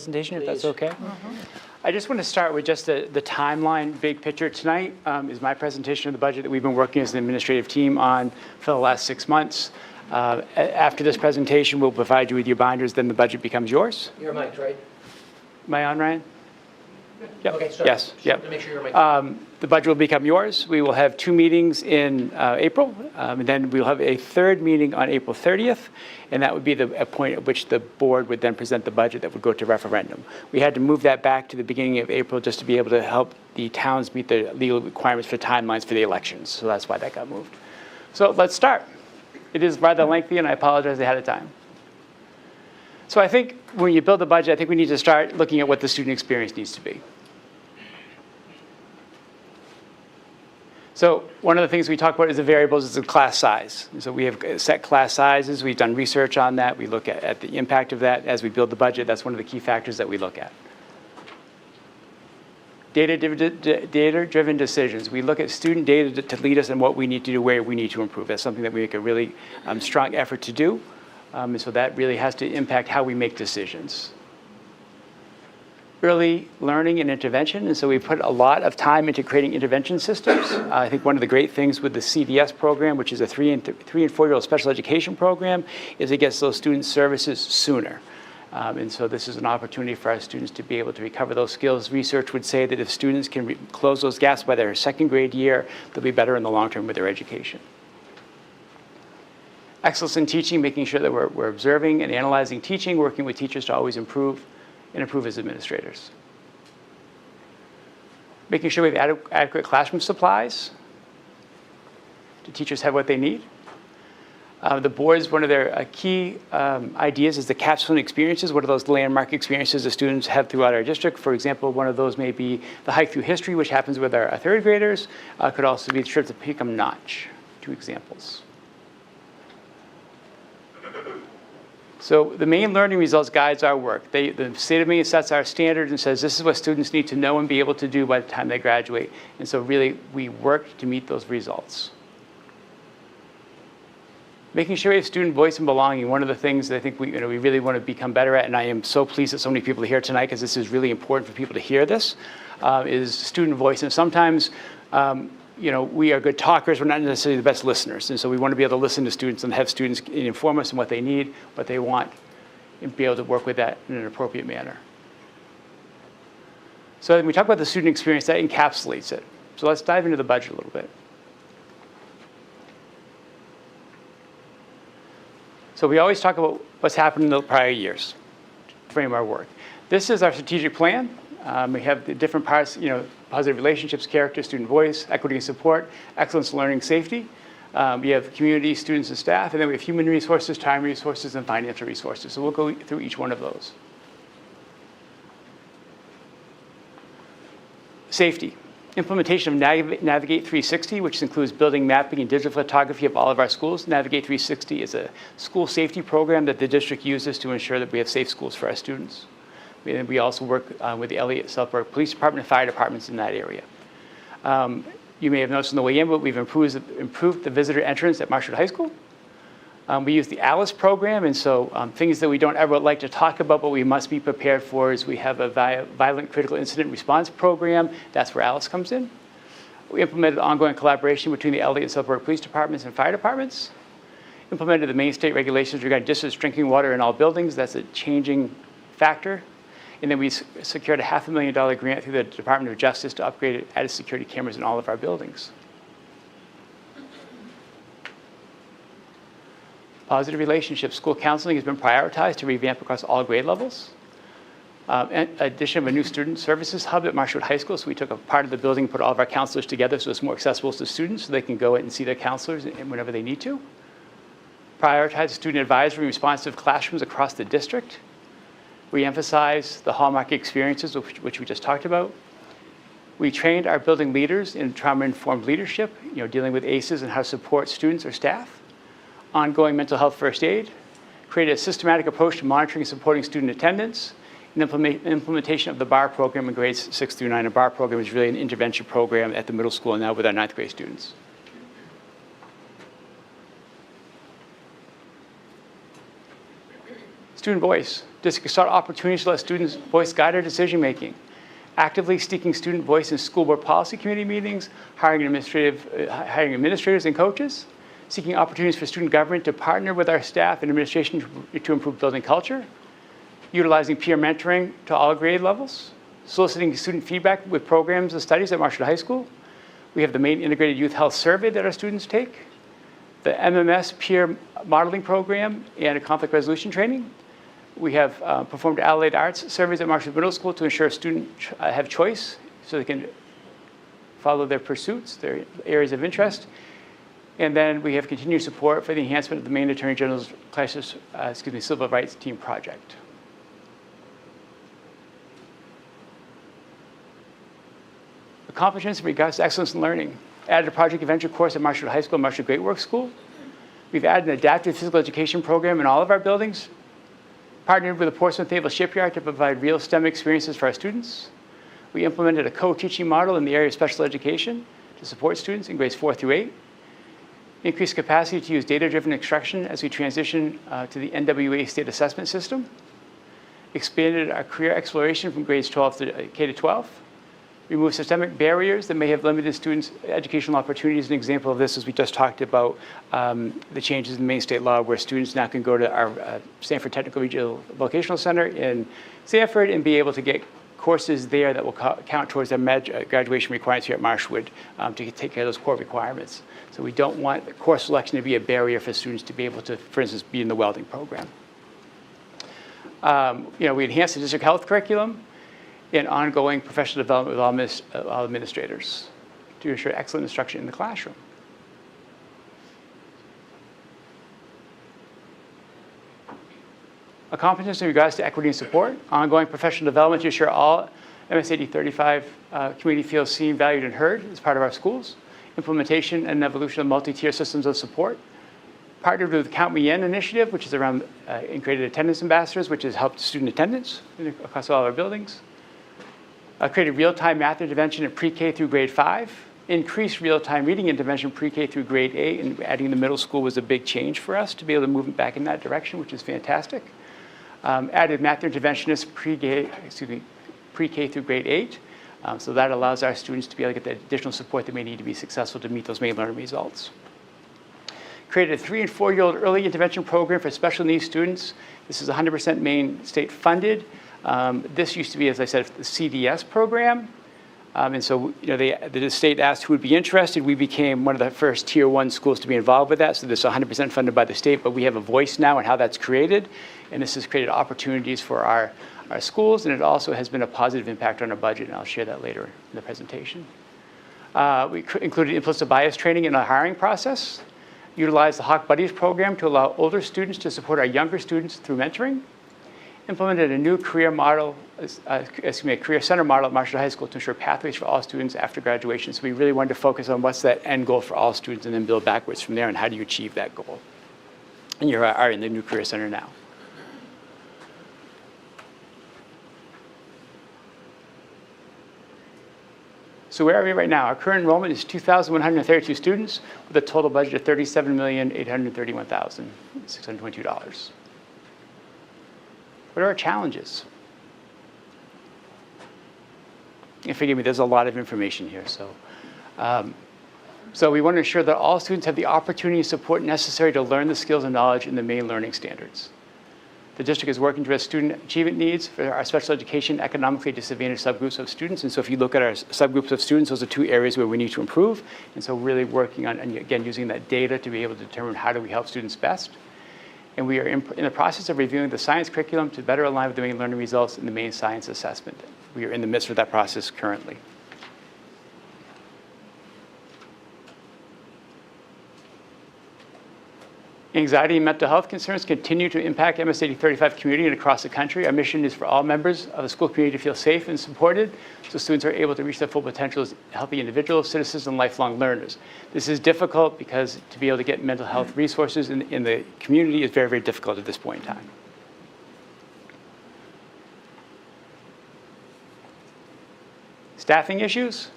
Presentation, if that's okay. I just want to start with just the timeline, big picture. Tonight is my presentation of the budget that we've been working as an administrative team on for the last 6 months. After this presentation, we'll provide you with your binders, then the budget becomes yours. You're mic'd, right? Am I on, Ryan? Yep. Okay, sorry. Yes. Yep. To make sure you're mic'd. The budget will become yours. We will have 2 meetings in April, and then we'll have a 3rd meeting on April 30th, and that would be a point at which the board would then present the budget that would go to referendum. We had to move that back to the beginning of April just to be able to help the towns meet the legal requirements for timelines for the elections, so that's why that got moved. So let's start. It is rather lengthy, and I apologize ahead of time. So I think when you build the budget, I think we need to start looking at what the student experience needs to be. So one of the things we talk about is the variables is the class size. And so we have set class sizes. We've done research on that. We look at the impact of that as we build the budget. That's one of the key factors that we look at. Data-driven decisions. We look at student data to lead us in what we need to do, where we need to improve. That's something that we make a really strong effort to do. And so that really has to impact how we make decisions. Early learning and intervention, and so we put a lot of time into creating intervention systems. I think one of the great things with the CDS program, which is a 3 and 4-year-old special education program, is it gets those student services sooner. And so this is an opportunity for our students to be able to recover those skills. Research would say that if students can close those gaps by their 2nd grade year, they'll be better in the long term with their education. Excellence in teaching, making sure that we're observing and analyzing teaching, working with teachers to always improve and improve as administrators. Making sure we have adequate classroom supplies. Do teachers have what they need? The board's, one of their key ideas is the capstone experiences. What are those landmark experiences the students have throughout our district? For example, one of those may be the hike through history, which happens with our 3rd graders. Could also be the trip to Pinkham Notch, 2 examples. So the main learning results guides our work. The state of Maine sets our standards and says this is what students need to know and be able to do by the time they graduate. And so really we work to meet those results. Making sure we have student voice and belonging. One of the things that I think we really want to become better at, and I am so pleased that so many people are here tonight because this is really important for people to hear this, is student voice. And sometimes we are good talkers, we're not necessarily the best listeners. And so we want to be able to listen to students and have students inform us on what they need, what they want, and be able to work with that in an appropriate manner. So when we talk about the student experience, that encapsulates it. So let's dive into the budget a little bit. So we always talk about what's happened in the prior years to frame our work. This is our strategic plan. We have the different parts, positive relationships, character, student voice, equity and support, excellence, learning, safety. We have community, students, and staff, and then we have human resources, time resources, and financial resources. So we'll go through each one of those. Safety. Implementation of Navigate 360, which includes building, mapping, and digital photography of all of our schools. Navigate 360 is a school safety program that the district uses to ensure that we have safe schools for our students. We also work with the Elliott-Southborough Police Department and fire departments in that area. You may have noticed on the way in, but we've improved the visitor entrance at Marshwood High School. We use the ALICE program, and so things that we don't ever like to talk about, but we must be prepared for is we have a violent critical incident response program. That's where ALICE comes in. We implemented ongoing collaboration between the Elliott-Southborough Police Departments and fire departments. Implemented the Maine state regulations regarding district drinking water in all buildings. That's a changing factor. And then we secured a $500,000 grant through the Department of Justice to upgrade added security cameras in all of our buildings. Positive relationships. School counseling has been prioritized to revamp across all grade levels. Addition of a new student services hub at Marshwood High School. So we took a part of the building, put all of our counselors together so it's more accessible to students so they can go in and see their counselors whenever they need to. Prioritize student advisory and responsive classrooms across the district. We emphasize the hallmark experiences, which we just talked about. We trained our building leaders in trauma-informed leadership, dealing with ACEs and how to support students or staff. Ongoing mental health first aid. Created a systematic approach to monitoring and supporting student attendance. And implementation of the BAR program in grades 6 through 9. A BAR program is really an intervention program at the middle school now with our 9th grade students. Student voice. District sought opportunities to let students' voice guide our decision-making. Actively seeking student voice in school board policy committee meetings, hiring administrators and coaches, seeking opportunities for student government to partner with our staff and administration to improve building culture, utilizing peer mentoring to all grade levels, soliciting student feedback with programs and studies at Marshall High School. We have the main integrated youth health survey that our students take, the MMS peer modeling program, and a conflict resolution training. We have performed allied arts surveys at Marshall Middle School to ensure students have choice so they can follow their pursuits, their areas of interest. And then we have continued support for the enhancement of the Maine Attorney General's Civil Rights Team project. Accomplishments in regards to excellence in learning. Added a project adventure course at Marshall High School and Marshall Great Works School. We've added an adaptive physical education program in all of our buildings. Partnered with the Portsmouth Naval Shipyard to provide real STEM experiences for our students. We implemented a co-teaching model in the area of special education to support students in grades 4 through 8. Increased capacity to use data-driven instruction as we transition to the NWA state assessment system. Expanded our career exploration from grades 12 to K-12. Remove systemic barriers that may have limited students' educational opportunities. An example of this is we just talked about the changes in Maine state law where students now can go to our Sanford Technical Regional Vocational Center in Sanford and be able to get courses there that will count towards their graduation requirements here at Marshwood to take care of those core requirements. So we don't want course selection to be a barrier for students to be able to, for instance, be in the welding program. We enhanced the district health curriculum and ongoing professional development with all administrators to ensure excellent instruction in the classroom. Accomplishments in regards to equity and support, ongoing professional development to ensure all MS-8035 community feels seen, valued, and heard as part of our schools, implementation and evolution of multi-tier systems of support, partnered with the Count Me In initiative, which is around integrated attendance ambassadors, which has helped student attendance across all our buildings, created real-time math intervention in pre-K through grade 5, increased real-time reading intervention pre-K through grade 8, and adding the middle school was a big change for us to be able to move back in that direction, which is fantastic. Added math interventionists pre-K through grade 8, so that allows our students to be able to get the additional support they may need to be successful to meet those Maine learning results. Created a 3- and 4-year-old early intervention program for special needs students. This is 100% Maine state funded. This used to be, as I said, the CDS program. And so the state asked who would be interested. We became one of the first Tier 1 schools to be involved with that. So this is 100% funded by the state, but we have a voice now in how that's created. And this has created opportunities for our schools, and it also has been a positive impact on our budget, and I'll share that later in the presentation. We included implicit bias training in our hiring process, utilized the Hawk Buddies program to allow older students to support our younger students through mentoring, implemented a new career model, a career center model at Marshall High School to ensure pathways for all students after graduation. So we really wanted to focus on what's that end goal for all students and then build backwards from there and how do you achieve that goal. And you are in the new career center now. So where are we right now? Our current enrollment is 2,132 students with a total budget of $37,831,622. What are our challenges? And forgive me, there's a lot of information here. So we want to ensure that all students have the opportunity and support necessary to learn the skills and knowledge in the Maine learning standards. The district is working to address student achievement needs for our special education economically disadvantaged subgroups of students. And so if you look at our subgroups of students, those are 2 areas where we need to improve. And so really working on, and again, using that data to be able to determine how do we help students best. And we are in the process of reviewing the science curriculum to better align with the Maine learning results in the Maine science assessment. We are in the midst of that process currently. Anxiety and mental health concerns continue to impact MS-8035 community and across the country. Our mission is for all members of the school community to feel safe and supported so students are able to reach their full potential as healthy individuals, citizens, and lifelong learners. This is difficult because to be able to get mental health resources in the community is very, very difficult at this point in time. Staffing issues.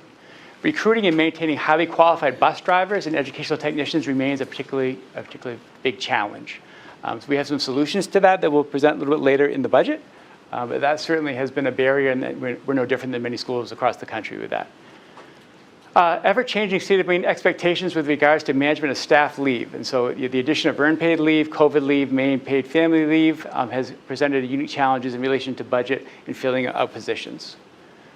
Recruiting and maintaining highly qualified bus drivers and educational technicians remains a particularly big challenge. So we have some solutions to that we'll present a little bit later in the budget. But that certainly has been a barrier, and we're no different than many schools across the country with that. Ever-changing state of Maine expectations with regards to management of staff leave. And so the addition of earned paid leave, COVID leave, Maine paid family leave has presented unique challenges in relation to budget and filling of positions.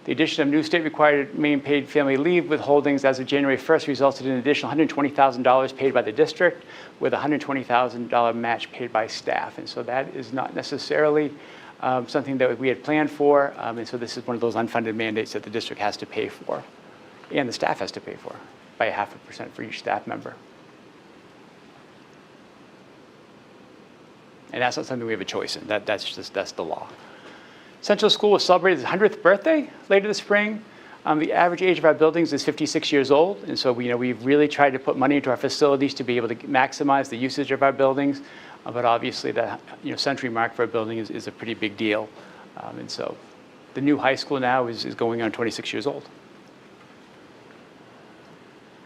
The addition of new state-required Maine paid family leave withholdings as of January 1st resulted in an additional $120,000 paid by the district with a $120,000 match paid by staff. And so that is not necessarily something that we had planned for. And so this is one of those unfunded mandates that the district has to pay for, and the staff has to pay for by 0.5% for each staff member. And that's not something we have a choice in. That's the law. Central School will celebrate its 100th birthday later this spring. The average age of our buildings is 56 years old, and so we've really tried to put money into our facilities to be able to maximize the usage of our buildings. But obviously, the century mark for a building is a pretty big deal. And so the new high school now is going on 26 years old.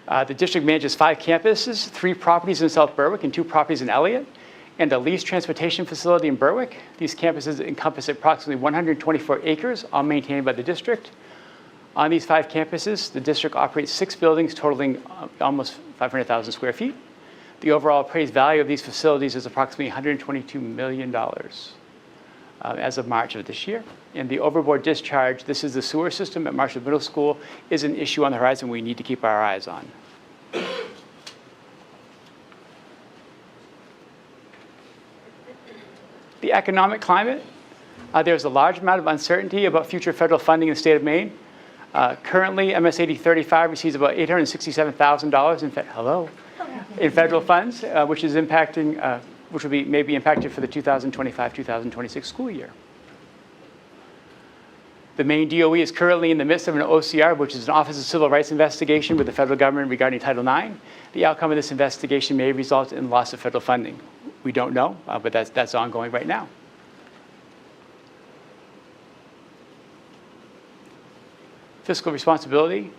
The district manages 5 campuses, 3 properties in South Berwick and 2 properties in Elliott, and a leased transportation facility in Berwick. These campuses encompass approximately 124 acres, all maintained by the district. On these 5 campuses, the district operates 6 buildings totaling almost 500,000 square feet. The overall appraised value of these facilities is approximately $122 million as of March of this year. And the overboard discharge, this is the sewer system at Marshall Middle School, is an issue on the horizon we need to keep our eyes on. The economic climate, there's a large amount of uncertainty about future federal funding in the state of Maine. Currently, RSU35 receives about $867,000 in federal funds, which is impacting, which will be maybe impacted for the 2025-2026 school year. The Maine DOE is currently in the midst of an OCR, which is an Office of Civil Rights investigation with the federal government regarding Title IX. The outcome of this investigation may result in loss of federal funding. We don't know, but that's ongoing right now. Fiscal responsibility.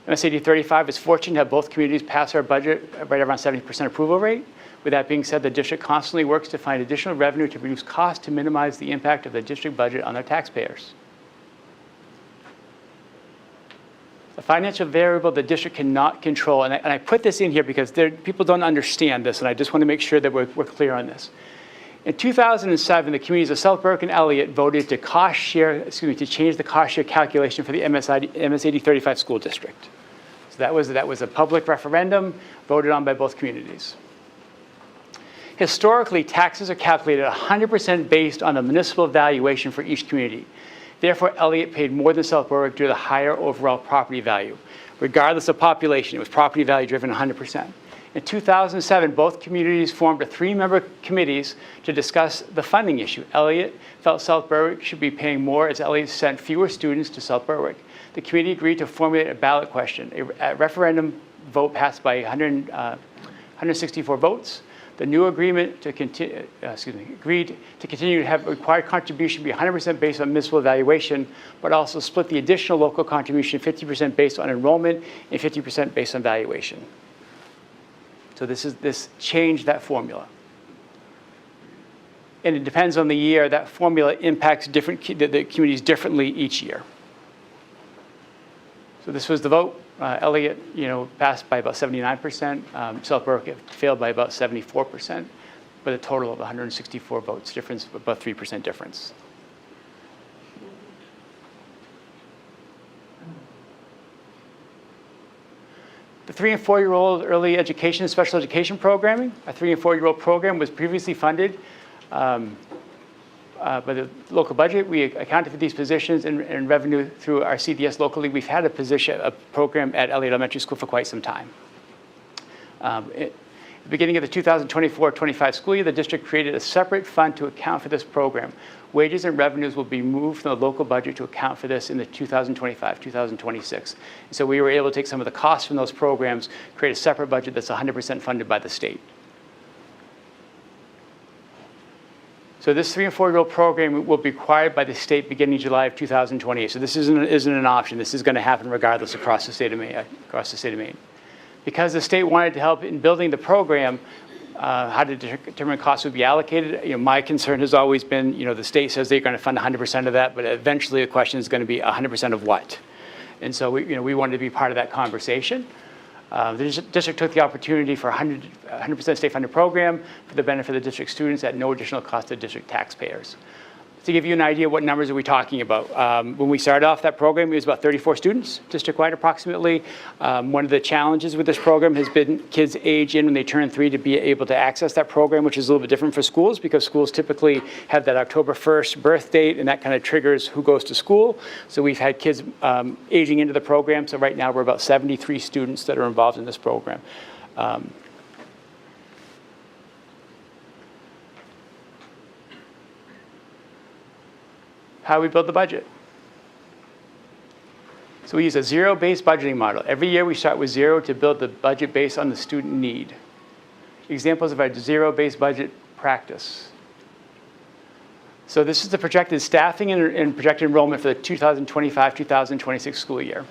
RSU35 is fortunate to have both communities pass our budget right around 70% approval rate. With that being said, the district constantly works to find additional revenue to reduce costs to minimize the impact of the district budget on their taxpayers. The financial variable the district cannot control, and I put this in here because people don't understand this, and I just want to make sure that we're clear on this. In 2007, the communities of South Berwick and Elliott voted to change the cost share calculation for the RSU35 school district. So that was a public referendum voted on by both communities. Historically, taxes are calculated 100% based on the municipal valuation for each community. Therefore, Elliott paid more than South Berwick due to the higher overall property value. Regardless of population, it was property value driven 100%. In 2007, both communities formed 3-member committees to discuss the funding issue. Elliott felt South Berwick should be paying more as Elliott sent fewer students to South Berwick. The committee agreed to formulate a ballot question. A referendum vote passed by 164 votes. The new agreement agreed to continue to have required contribution be 100% based on municipal evaluation, but also split the additional local contribution 50% based on enrollment and 50% based on valuation. So this changed that formula. And it depends on the year. That formula impacts the communities differently each year. So this was the vote. Elliott, passed by about 79%. South Berwick failed by about 74%, but a total of 164 votes difference, about 3% difference. The 3- and 4-year-old early education and special education programming, a 3- and 4-year-old program was previously funded by the local budget. We accounted for these positions and revenue through our CDS locally. We've had a program at Elliott Elementary School for quite some time. At the beginning of the 2024-25 school year, the district created a separate fund to account for this program. Wages and revenues will be moved from the local budget to account for this in the 2025-2026. So we were able to take some of the costs from those programs, create a separate budget that's 100% funded by the state. So this 3- and 4-year-old program will be required by the state beginning July of 2028. So this isn't an option. This is going to happen regardless across the state of Maine. Because the state wanted to help in building the program, how to determine costs would be allocated. My concern has always been, the state says they're going to fund 100% of that, but eventually the question is going to be 100% of what? And so we wanted to be part of that conversation. The district took the opportunity for 100% state-funded program for the benefit of the district students at no additional cost to district taxpayers. To give you an idea, what numbers are we talking about? When we started off that program, it was about 34 students, district-wide approximately. One of the challenges with this program has been kids age in when they turn 3 to be able to access that program, which is a little bit different for schools because schools typically have that October 1st birth date, and that kind of triggers who goes to school. So we've had kids aging into the program. So right now we're about 73 students that are involved in this program. How we build the budget. So we use a zero-based budgeting model. Every year we start with 0 to build the budget based on the student need. Examples of our zero-based budget practice. So this is the projected staffing and projected enrollment for the 2025-2026 school year.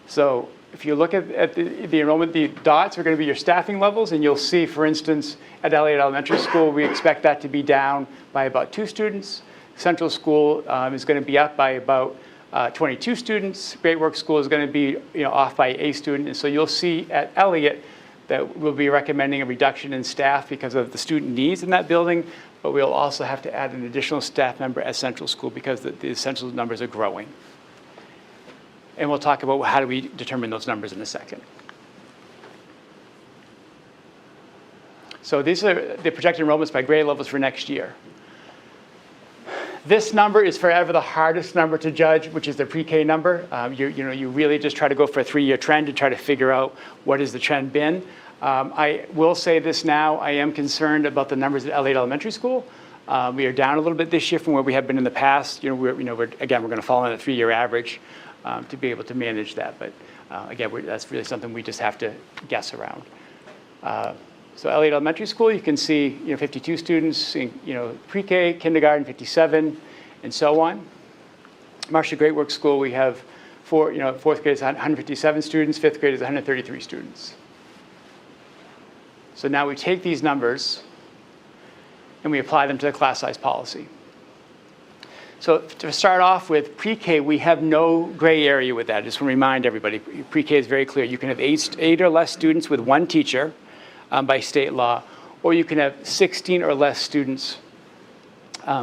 So if you look at the enrollment, the dots are going to be your staffing levels, and you'll see, for instance, at Elliott Elementary School, we expect that to be down by about 2 students. Central School is going to be up by about 22 students. Great Work School is going to be off by a student. And so you'll see at Elliott that we'll be recommending a reduction in staff because of the student needs in that building, but we'll also have to add an additional staff member at Central School because the Central numbers are growing. And we'll talk about how do we determine those numbers in a second. So these are the projected enrollments by grade levels for next year. This number is forever the hardest number to judge, which is the pre-K number. You really just try to go for a 3-year trend to try to figure out what has the trend been. I will say this now, I am concerned about the numbers at Elliott Elementary School. We are down a little bit this year from where we have been in the past. We're going to fall on a 3-year average to be able to manage that. But again, that's really something we just have to guess around. So Elliott Elementary School, you can see 52 students in pre-K, kindergarten 57, and so on. Marshall Great Work School, we have fourth grade is 157 students, fifth grade is 133 students. So now we take these numbers and we apply them to the class size policy. So to start off with pre-K, we have no gray area with that. I just want to remind everybody, pre-K is very clear. You can have 8 or less students with 1 teacher by state law, or you can have 16 or less students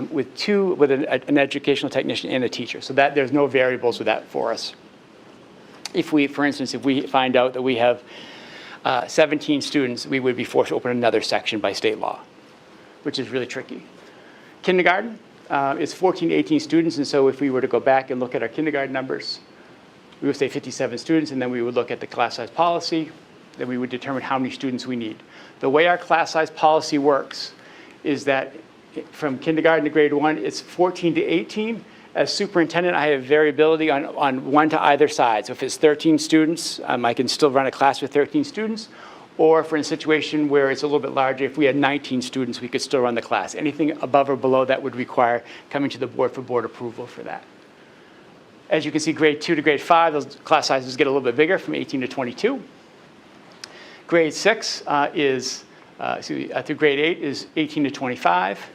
with an educational technician and a teacher. So that there's no variables with that for us. For instance, if we find out that we have 17 students, we would be forced to open another section by state law, which is really tricky. Kindergarten is 14 to 18 students, and so if we were to go back and look at our kindergarten numbers, we would say 57 students, and then we would look at the class size policy. Then we would determine how many students we need. The way our class size policy works is that from kindergarten to grade 1, it's 14 to 18. As superintendent, I have variability on 1 to either side. So if it's 13 students, I can still run a class with 13 students. Or for a situation where it's a little bit larger, if we had 19 students, we could still run the class. Anything above or below that would require coming to the board for board approval for that. As you can see, grade 2 to grade 5, those class sizes get a little bit bigger from 18 to 22. Grade 6 through grade 8 is 18 to 25.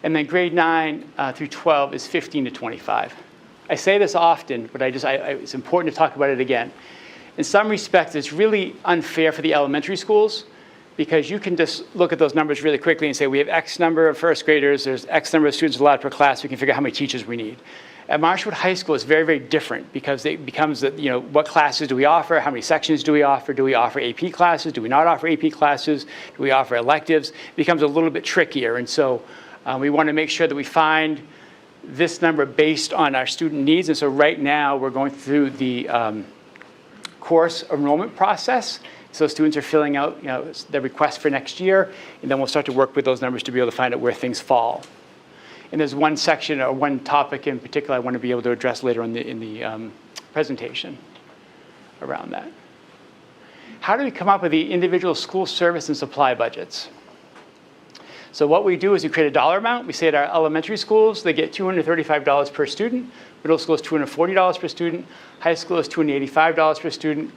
And then grade 9 through 12 is 15 to 25. I say this often, but it's important to talk about it again. In some respects, it's really unfair for the elementary schools because you can just look at those numbers really quickly and say, we have X number of first graders, there's X number of students allowed per class, we can figure out how many teachers we need. At Marshwood High School, it's very, very different because it becomes that, what classes do we offer? How many sections do we offer? Do we offer AP classes? Do we not offer AP classes? Do we offer electives? It becomes a little bit trickier. And so we want to make sure that we find this number based on our student needs. And so right now, we're going through the course enrollment process. So students are filling out their request for next year. And then we'll start to work with those numbers to be able to find out where things fall. And there's one section or one topic in particular I want to be able to address later on in the presentation around that. How do we come up with the individual school service and supply budgets? So what we do is we create a dollar amount. We say at our elementary schools, they get $235 per student. Middle school is $240 per student. High school is $285 per student.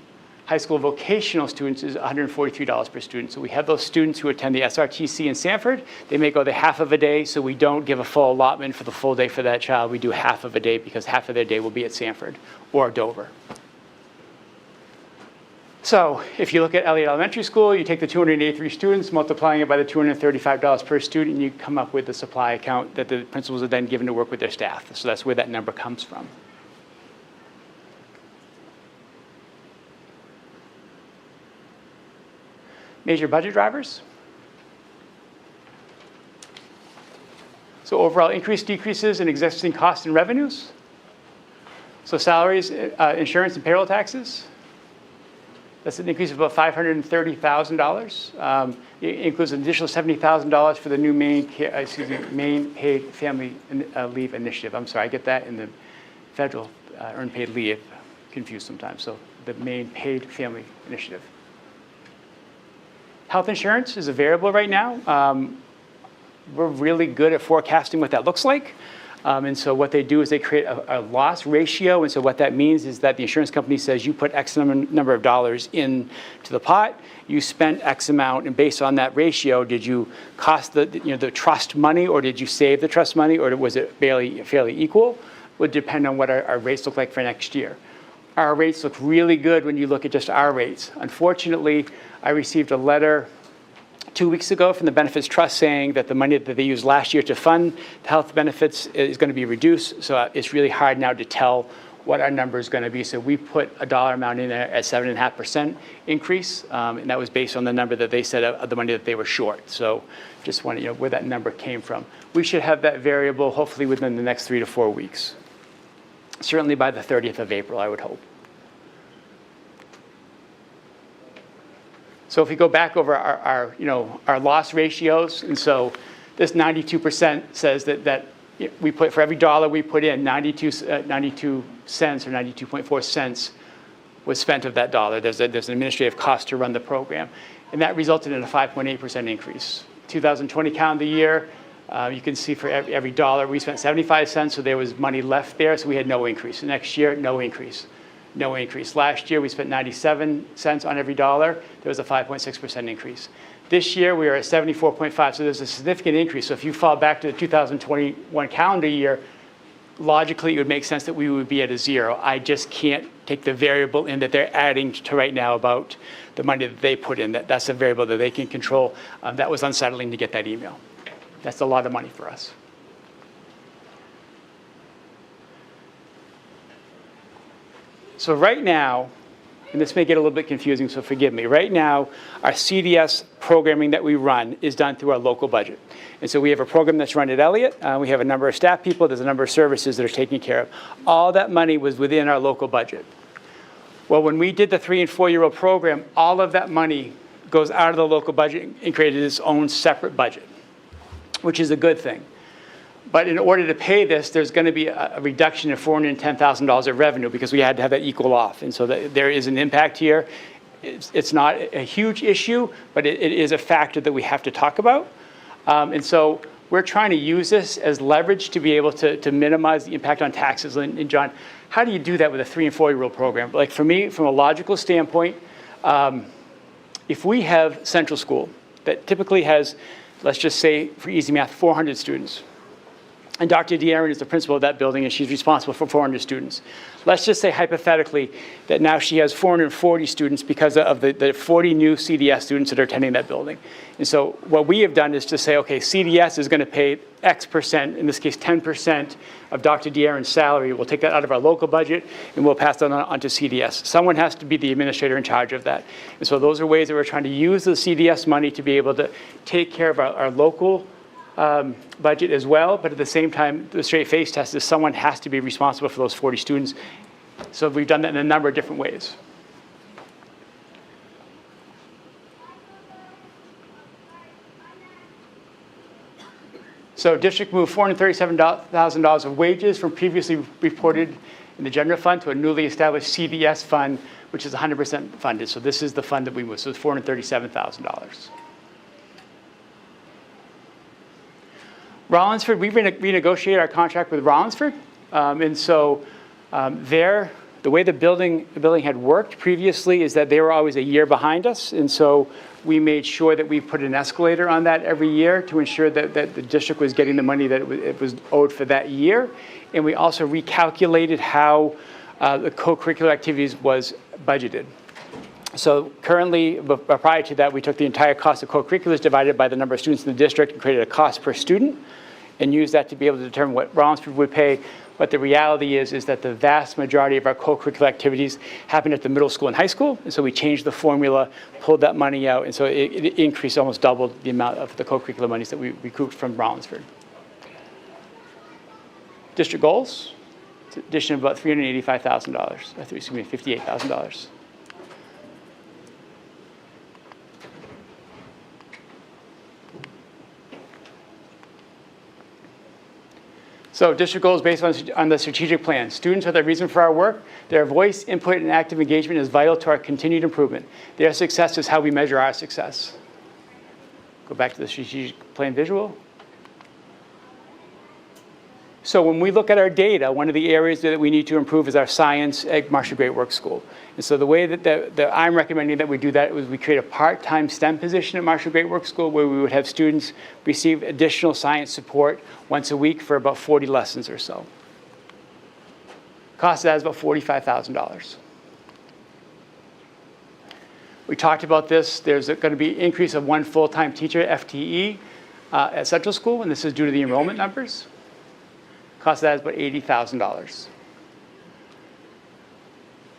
High school vocational students is $143 per student. So we have those students who attend the SRTC in Sanford. They may go the half of a day, so we don't give a full allotment for the full day for that child. We do half of a day because half of their day will be at Sanford or Dover. So if you look at Elliott Elementary School, you take the 283 students, multiplying it by the $235 per student, and you come up with the supply account that the principals are then given to work with their staff. So that's where that number comes from. Major budget drivers. So overall increase, decreases in existing costs and revenues. So salaries, insurance, and payroll taxes. That's an increase of about $530,000. It includes an additional $70,000 for the new main paid family leave initiative. I'm sorry, I get that in the federal earned paid leave, confused sometimes. So the main paid family initiative. Health insurance is a variable right now. We're really good at forecasting what that looks like. And so what they do is they create a loss ratio. And so what that means is that the insurance company says you put X number of dollars into the pot, you spent X amount, and based on that ratio, did you cost the trust money, or did you save the trust money, or was it fairly equal? Would depend on what our rates look like for next year. Our rates look really good when you look at just our rates. Unfortunately, I received a letter 2 weeks ago from the Benefits Trust saying that the money that they used last year to fund the health benefits is going to be reduced. So it's really hard now to tell what our number is going to be. So we put a dollar amount in there at 7.5% increase. And that was based on the number that they said of the money that they were short. So just want to know where that number came from. We should have that variable hopefully within the next 3 to 4 weeks. Certainly by the 30th of April, I would hope. So if we go back over our loss ratios, and so this 92% says that we put, for every dollar we put in, 92 cents or 92.4 cents was spent of that dollar. There's an administrative cost to run the program. And that resulted in a 5.8% increase. 2020 calendar year, you can see for every dollar we spent 75 cents, so there was money left there, so we had no increase. The next year, no increase. No increase. Last year, we spent 97 cents on every dollar. There was a 5.6% increase. This year, we are at 74.5, so there's a significant increase. So if you fall back to the 2021 calendar year, logically, it would make sense that we would be at a zero. I just can't take the variable in that they're adding to right now about the money that they put in. That's a variable that they can control. That was unsettling to get that email. That's a lot of money for us. So right now, and this may get a little bit confusing, so forgive me. Right now, our CDS programming that we run is done through our local budget. And so we have a program that's run at Elliott. We have a number of staff people. There's a number of services that are taken care of. All that money was within our local budget. Well, when we did the 3- and 4-year-old program, all of that money goes out of the local budget and created its own separate budget, which is a good thing. But in order to pay this, there's going to be a reduction of $410,000 of revenue because we had to have that equal off. And so there is an impact here. It's not a huge issue, but it is a factor that we have to talk about. And so we're trying to use this as leverage to be able to minimize the impact on taxes. And John, how do you do that with a 3- and 4-year-old program? Like for me, from a logical standpoint, if we have Central School that typically has, let's just say for easy math, 400 students, and Dr. De'Aaron is the principal of that building, and she's responsible for 400 students. Let's just say hypothetically that now she has 440 students because of the 40 new CDS students that are attending that building. And so what we have done is to say, okay, CDS is going to pay X percent, in this case 10% of Dr. De'Aaron's salary. We'll take that out of our local budget, and we'll pass that on to CDS. Someone has to be the administrator in charge of that. And so those are ways that we're trying to use the CDS money to be able to take care of our local budget as well, but at the same time, the straight face test is someone has to be responsible for those 40 students. So we've done that in a number of different ways. So district moved $437,000 of wages from previously reported in the general fund to a newly established CDS fund, which is 100% funded. So this is the fund that we moved, so it's $437,000. Rollinsford, we've renegotiated our contract with Rollinsford. And so their The way the building had worked previously is that they were always a year behind us, and so we made sure that we put an escalator on that every year to ensure that the district was getting the money that it was owed for that year. And we also recalculated how the co-curricular activities was budgeted. So currently, prior to that, we took the entire cost of co-curriculars divided by the number of students in the district and created a cost per student and used that to be able to determine what Rollinsford would pay. But the reality is that the vast majority of our co-curricular activities happen at the middle school and high school. And so we changed the formula, pulled that money out, and so it increased, almost doubled the amount of the co-curricular monies that we recouped from Rollinsford. District goals, it's an addition of about $385,000, excuse me, $58,000. So district goals based on the strategic plan. Students are the reason for our work. Their voice, input, and active engagement is vital to our continued improvement. Their success is how we measure our success. Go back to the strategic plan visual. So when we look at our data, one of the areas that we need to improve is our science at Marshall Great Works School. And so the way that I'm recommending that we do that is we create a part-time STEM position at Marshall Great Works School where we would have students receive additional science support once a week for about 40 lessons or so. Cost of that is about $45,000. We talked about this. There's going to be an increase of one full-time teacher, FTE, at Central School, and this is due to the enrollment numbers. Cost of that is about $80,000.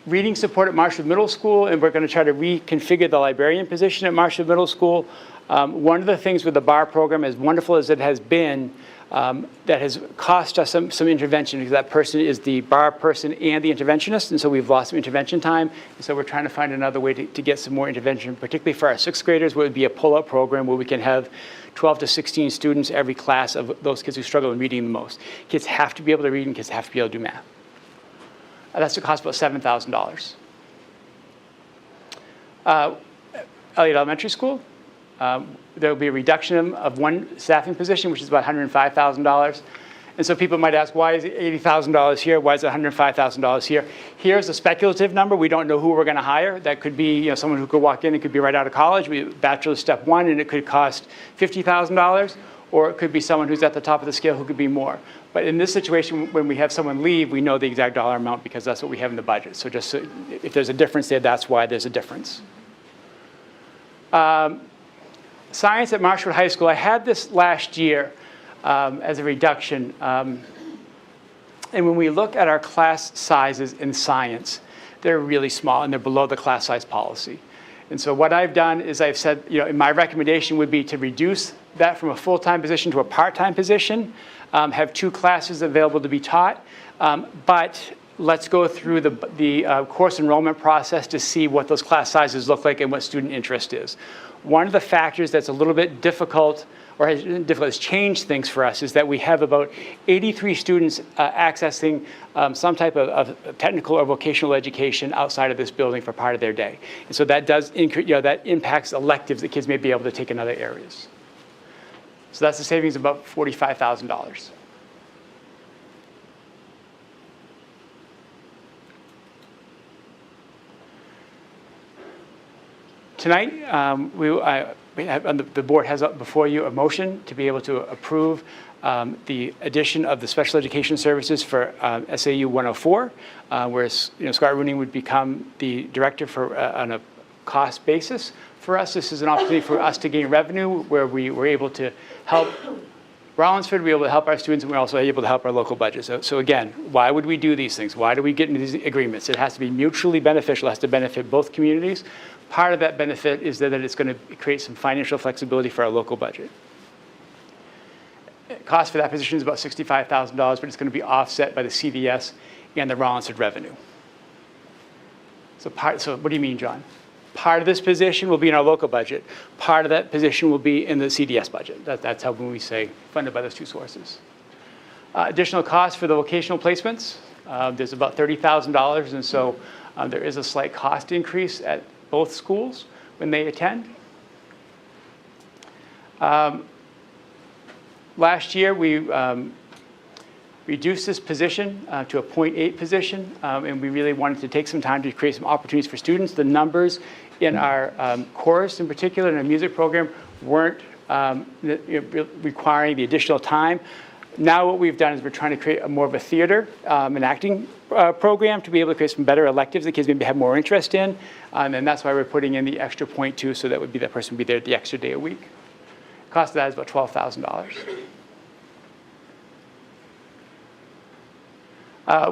Reading support at Marshall Middle School, and we're going to try to reconfigure the librarian position at Marshall Middle School. One of the things with the BAR program, as wonderful as it has been, that has cost us some intervention because that person is the BAR person and the interventionist, and so we've lost some intervention time. And so we're trying to find another way to get some more intervention, particularly for our sixth graders, where it would be a pull-out program where we can have 12 to 16 students every class of those kids who struggle in reading the most. Kids have to be able to read and kids have to be able to do math. That's going to cost about $7,000. Elliott Elementary School, there will be a reduction of one staffing position, which is about $105,000. And so people might ask, why is it $80,000 here? Why is it $105,000 here? Here's a speculative number. We don't know who we're going to hire. That could be someone who could walk in and could be right out of college, bachelor's step one, and it could cost $50,000. Or it could be someone who's at the top of the scale who could be more. But in this situation, when we have someone leave, we know the exact dollar amount because that's what we have in the budget. So just so, if there's a difference there, that's why there's a difference. Science at Marshwood High School, I had this last year as a reduction. And when we look at our class sizes in science, they're really small and they're below the class size policy. And so what I've done is I've said, my recommendation would be to reduce that from a full-time position to a part-time position, have 2 classes available to be taught, but let's go through the course enrollment process to see what those class sizes look like and what student interest is. One of the factors that's a little bit difficult or has changed things for us is that we have about 83 students accessing some type of technical or vocational education outside of this building for part of their day. And so that does that impacts electives that kids may be able to take in other areas. So that's a savings of about $45,000. Tonight, the board has up before you a motion to be able to approve the addition of the special education services for SAU 104, where Scott Rooney would become the director for on a cost basis. For us, this is an opportunity for us to gain revenue where we were able to help Rollinsford, we're able to help our students, and we're also able to help our local budget. So again, why would we do these things? Why do we get into these agreements? It has to be mutually beneficial. It has to benefit both communities. Part of that benefit is that it's going to create some financial flexibility for our local budget. Cost for that position is about $65,000, but it's going to be offset by the CVS and the Rollinsford revenue. So what do you mean, John? Part of this position will be in our local budget. Part of that position will be in the CDS budget. That's how when we say funded by those 2 sources. Additional costs for the vocational placements. There's about $30,000, and so there is a slight cost increase at both schools when they attend. Last year, we reduced this position to a 0.8 position, and we really wanted to take some time to create some opportunities for students. The numbers in our chorus, in particular, in our music program, weren't requiring the additional time. Now what we've done is we're trying to create more of a theater and acting program to be able to create some better electives that kids maybe have more interest in, and that's why we're putting in the extra 0.2, so that would be that person would be there the extra day a week. The cost of that is about $12,000.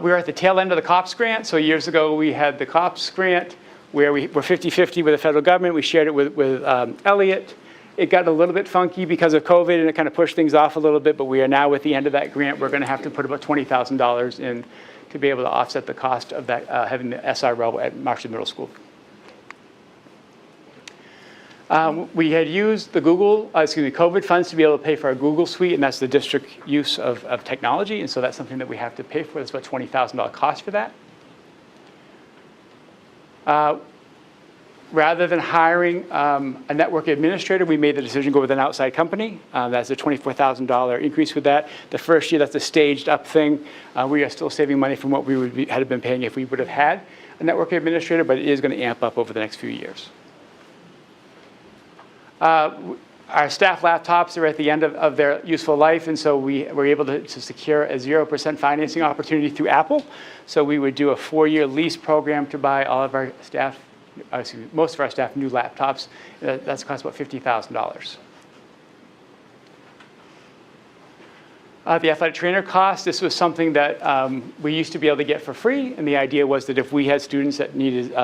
We're at the tail end of the COPS grant. So years ago, we had the COPS grant where we were 50-50 with the federal government. We shared it with Elliott. It got a little bit funky because of COVID, and it kind of pushed things off a little bit, but we are now at the end of that grant. We're going to have to put about $20,000 in to be able to offset the cost of that, having the SRO at Marshall Middle School. We had used the COVID funds to be able to pay for our Google Suite, and that's the district use of technology, and so that's something that we have to pay for. That's about $20,000 cost for that. Rather than hiring a network administrator, we made the decision to go with an outside company. That's a $24,000 increase with that. The first year, that's a staged up thing. We are still saving money from what we had been paying if we would have had a network administrator, but it is going to amp up over the next few years. Our staff laptops are at the end of their useful life, and so we were able to secure a 0% financing opportunity through Apple. So we would do a 4-year lease program to buy all of our staff, most of our staff, new laptops. That's cost about $50,000. The athletic trainer cost, this was something that we used to be able to get for free, and the idea was that if we had students that needed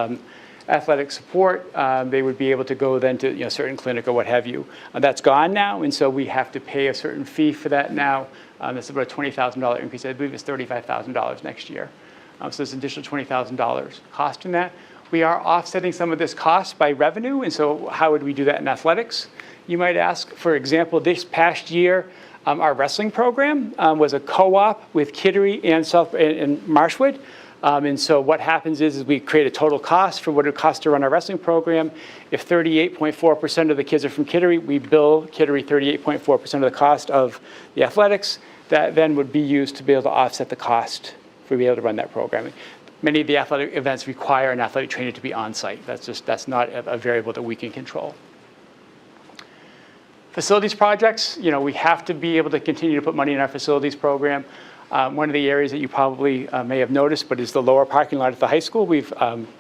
athletic support, they would be able to go then to a certain clinic or what have you. That's gone now, and so we have to pay a certain fee for that now. That's about a $20,000 increase. I believe it's $35,000 next year. So there's an additional $20,000 cost in that. We are offsetting some of this cost by revenue, and so how would we do that in athletics? You might ask. For example, this past year, our wrestling program was a co-op with Kittery and Marshwood. And so what happens is we create a total cost for what it costs to run our wrestling program. If 38.4% of the kids are from Kittery, we bill Kittery 38.4% of the cost of the athletics. That then would be used to be able to offset the cost for being able to run that programming. Many of the athletic events require an athletic trainer to be on site. That's not a variable that we can control. Facilities projects, we have to be able to continue to put money in our facilities program. One of the areas that you probably may have noticed, but is the lower parking lot at the high school. We've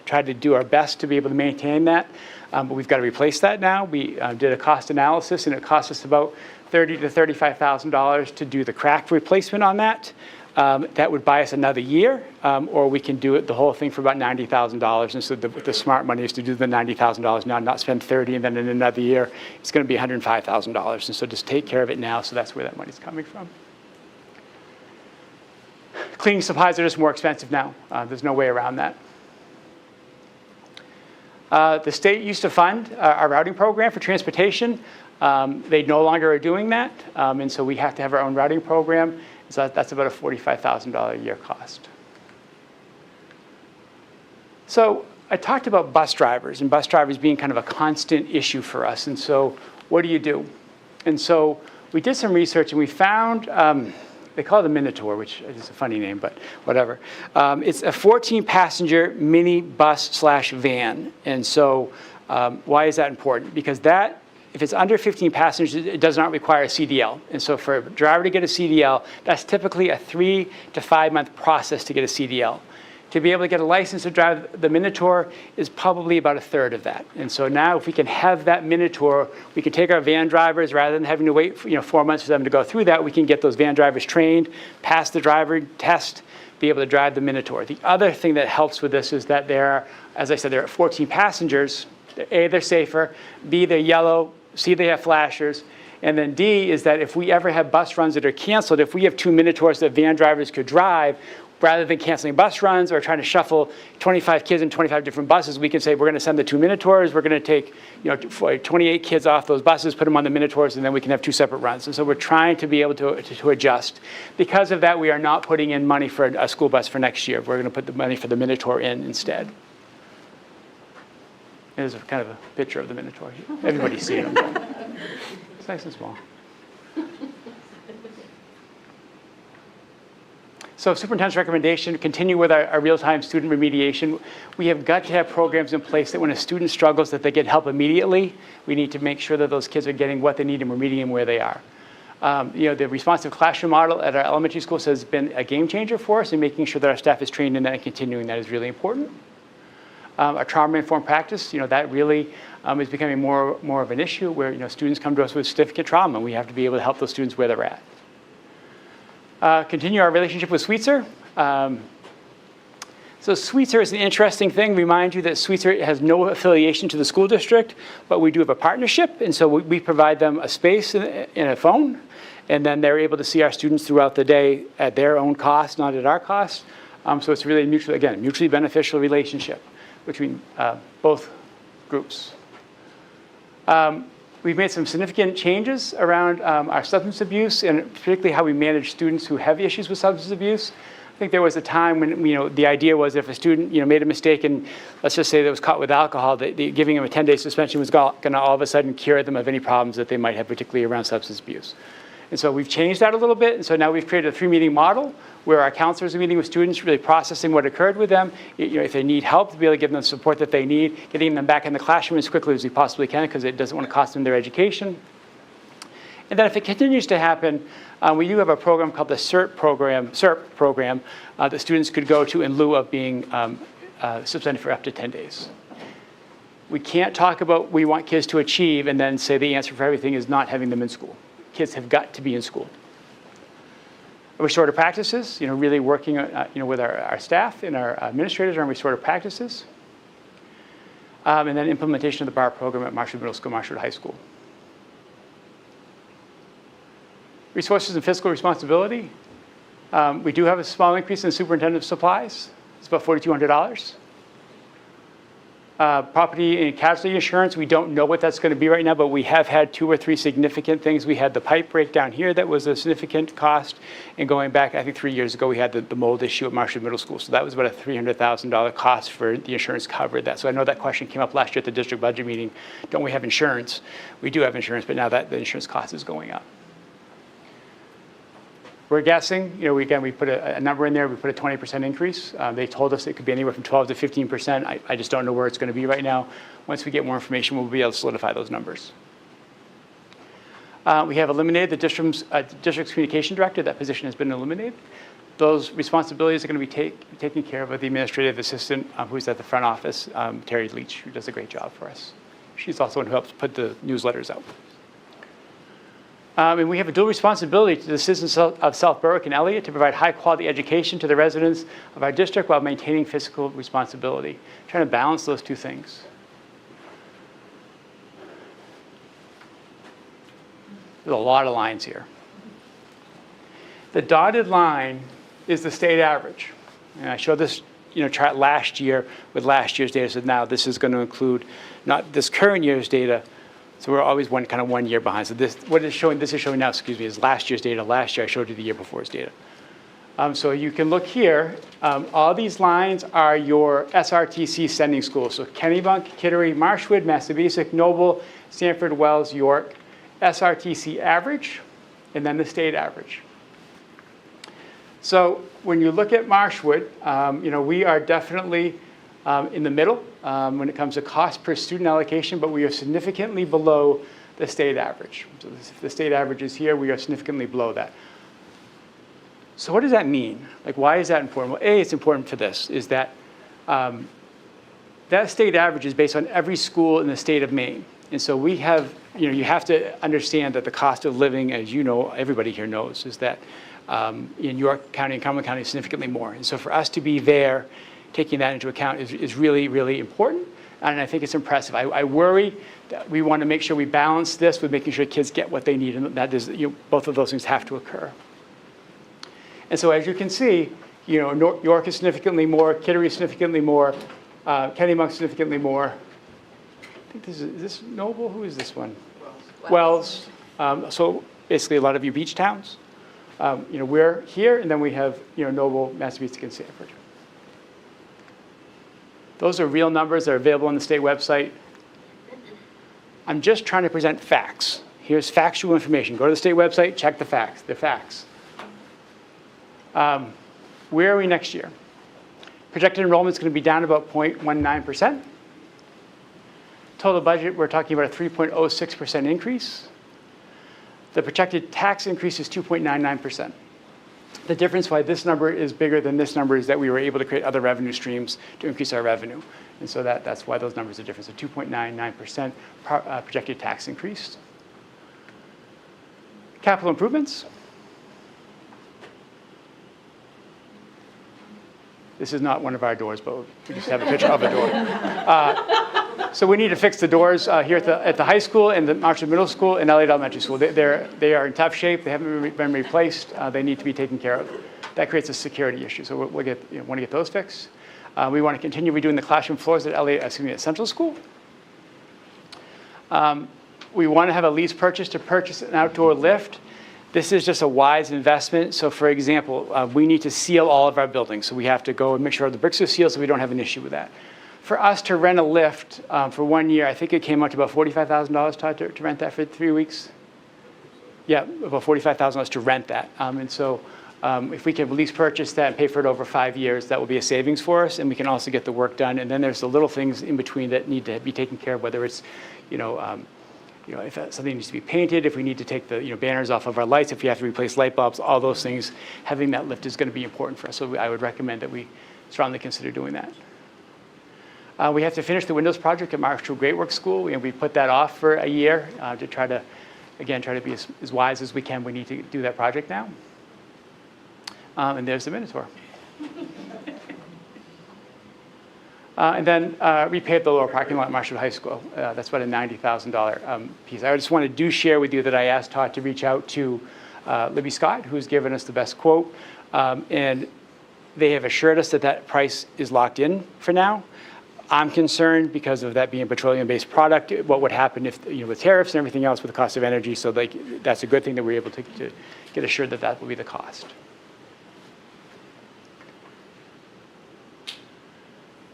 tried to do our best to be able to maintain that, but we've got to replace that now. We did a cost analysis, and it cost us about $30,000 to $35,000 to do the crack replacement on that. That would buy us another year, or we can do the whole thing for about $90,000. And so the smart money is to do the $90,000 now, not spend $30,000, and then in another year, it's going to be $105,000. And so just take care of it now, so that's where that money's coming from. Cleaning supplies are just more expensive now. There's no way around that. The state used to fund our routing program for transportation. They no longer are doing that, and so we have to have our own routing program. So that's about a $45,000 a year cost. So I talked about bus drivers, and bus drivers being kind of a constant issue for us. And so what do you do? And so we did some research, and we found, they call it a Minotaur, which is a funny name, but whatever. It's a 14-passenger mini bus/van. And so why is that important? Because that, if it's under 15 passengers, it does not require a CDL. And so for a driver to get a CDL, that's typically a 3 to 5 month process to get a CDL. To be able to get a license to drive the Minotaur is probably about a third of that. And so now if we can have that Minotaur, we can take our van drivers, rather than having to wait 4 months for them to go through that, we can get those van drivers trained, pass the driver test, be able to drive the Minotaur. The other thing that helps with this is that there are, as I said, there are 14 passengers. A, they're safer. B, they're yellow. C, they have flashers. And then D is that if we ever have bus runs that are canceled, if we have 2 Minotaurs that van drivers could drive, rather than canceling bus runs or trying to shuffle 25 kids in 25 different buses, we can say we're going to send the 2 Minotaurs, we're going to take 28 kids off those buses, put them on the Minotaurs, and then we can have 2 separate runs. And so we're trying to be able to adjust. Because of that, we are not putting in money for a school bus for next year. We're going to put the money for the Minotaur in instead. There's kind of a picture of the Minotaur here. Everybody's seen them. It's nice and small. So superintendent's recommendation, continue with our real-time student remediation. We have got to have programs in place that when a student struggles that they get help immediately. We need to make sure that those kids are getting what they need and we're meeting them where they are. The responsive classroom model at our elementary schools has been a game changer for us, and making sure that our staff is trained in that and continuing that is really important. Our trauma-informed practice, that really is becoming more of an issue where students come to us with significant trauma, and we have to be able to help those students where they're at. Continue our relationship with Sweetser. So Sweetser is an interesting thing. Remind you that Sweetser has no affiliation to the school district, but we do have a partnership, and so we provide them a space and a phone, and then they're able to see our students throughout the day at their own cost, not at our cost. So it's really mutually beneficial relationship between both groups. We've made some significant changes around our substance abuse, and particularly how we manage students who have issues with substance abuse. I think there was a time when the idea was if a student made a mistake and let's just say that was caught with alcohol, that giving them a 10-day suspension was going to all of a sudden cure them of any problems that they might have, particularly around substance abuse. And so we've changed that a little bit, and so now we've created a 3-meeting model where our counselors are meeting with students, really processing what occurred with them. If they need help, to be able to give them the support that they need, getting them back in the classroom as quickly as we possibly can because it doesn't want to cost them their education. And then if it continues to happen, we do have a program called the SERP program that students could go to in lieu of being suspended for up to 10 days. We can't talk about we want kids to achieve and then say the answer for everything is not having them in school. Kids have got to be in school. Restorative practices, really working with our staff and our administrators on restorative practices. And then implementation of the BAR program at Marshwood Middle School, Marshwood High School. Resources and fiscal responsibility. We do have a small increase in superintendent supplies. It's about $4,200. Property and casualty insurance, we don't know what that's going to be right now, but we have had 2 or 3 significant things. We had the pipe breakdown here that was a significant cost, and going back, I think 3 years ago, we had the mold issue at Marshwood Middle School. So that was about a $300,000 cost for the insurance covered that. So I know that question came up last year at the district budget meeting. Don't we have insurance? We do have insurance, but now that the insurance cost is going up. We're guessing, we put a number in there, we put a 20% increase. They told us it could be anywhere from 12 to 15%. I just don't know where it's going to be right now. Once we get more information, we'll be able to solidify those numbers. We have eliminated the district's communication director. That position has been eliminated. Those responsibilities are going to be taken care of by the administrative assistant who's at the front office, Terry Leach, who does a great job for us. She's also one who helps put the newsletters out. And we have a dual responsibility to the citizens of South Berwick and Elliott to provide high-quality education to the residents of our district while maintaining fiscal responsibility. Trying to balance those two things. There's a lot of lines here. The dotted line is the state average. And I showed this chart last year with last year's data. So now this is going to include not this current year's data. So we're always one year behind. So this is showing now, is last year's data. Last year I showed you the year before's data. So you can look here. All these lines are your SRTC sending schools. So Kennebunk, Kittery, Marshwood, Massabesic, Noble, Sanford, Wells, York, SRTC average, and then the state average. So when you look at Marshwood, we are definitely in the middle when it comes to cost per student allocation, but we are significantly below the state average. So if the state average is here, we are significantly below that. So what does that mean? Why is that important? Well, it's important for this, is that that state average is based on every school in the state of Maine. And so we have, you have to understand that the cost of living, as everybody here knows, is that in York County and Cumberland County is significantly more. And so for us to be there, taking that into account is really, really important. And I think it's impressive. I worry that we want to make sure we balance this with making sure kids get what they need. And that is, both of those things have to occur. And so as you can see, York is significantly more, Kittery is significantly more, Kennebunk significantly more. I think is this Noble? Who is this one? Wells. So basically a lot of your beach towns. We're here, and then we have Noble, Massabesic, and Sanford. Those are real numbers that are available on the state website. I'm just trying to present facts. Here's factual information. Go to the state website, check the facts. They're facts. Where are we next year? Projected enrollment is going to be down about 0.19%. Total budget, we're talking about a 3.06% increase. The projected tax increase is 2.99%. The difference why this number is bigger than this number is that we were able to create other revenue streams to increase our revenue. And so that's why those numbers are different. So 2.99% projected tax increase. Capital improvements. This is not one of our doors, but we just have a picture of a door. So we need to fix the doors here at the high school and the Marshall Middle School and Elliott Elementary School. They are in tough shape. They haven't been replaced. They need to be taken care of. That creates a security issue. So we'll want to get those fixed. We want to continue redoing the classroom floors at Central School. We want to have a lease purchase to purchase an outdoor lift. This is just a wise investment. So for example, we need to seal all of our buildings. So we have to go and make sure the bricks are sealed so we don't have an issue with that. For us to rent a lift for 1 year, I think it came out to about $45,000, Todd, to rent that for 3 weeks. Yeah, about $45,000 to rent that. And so if we can lease purchase that and pay for it over 5 years, that will be a savings for us. And we can also get the work done. And then there's the little things in between that need to be taken care of, whether it's, if something needs to be painted, if we need to take the banners off of our lights, if we have to replace light bulbs, all those things, having that lift is going to be important for us. So I would recommend that we strongly consider doing that. We have to finish the windows project at Marshall Great Works School. We put that off for a year to try to be as wise as we can. We need to do that project now. And there's the Minotaur. And then repave the lower parking lot at Marshall High School. That's about a $90,000 piece. I just want to share with you that I asked Todd to reach out to Libby Scott, who's given us the best quote. And they have assured us that price is locked in for now. I'm concerned because of that being a petroleum-based product, what would happen if, with tariffs and everything else with the cost of energy. So that's a good thing that we're able to get assured that will be the cost.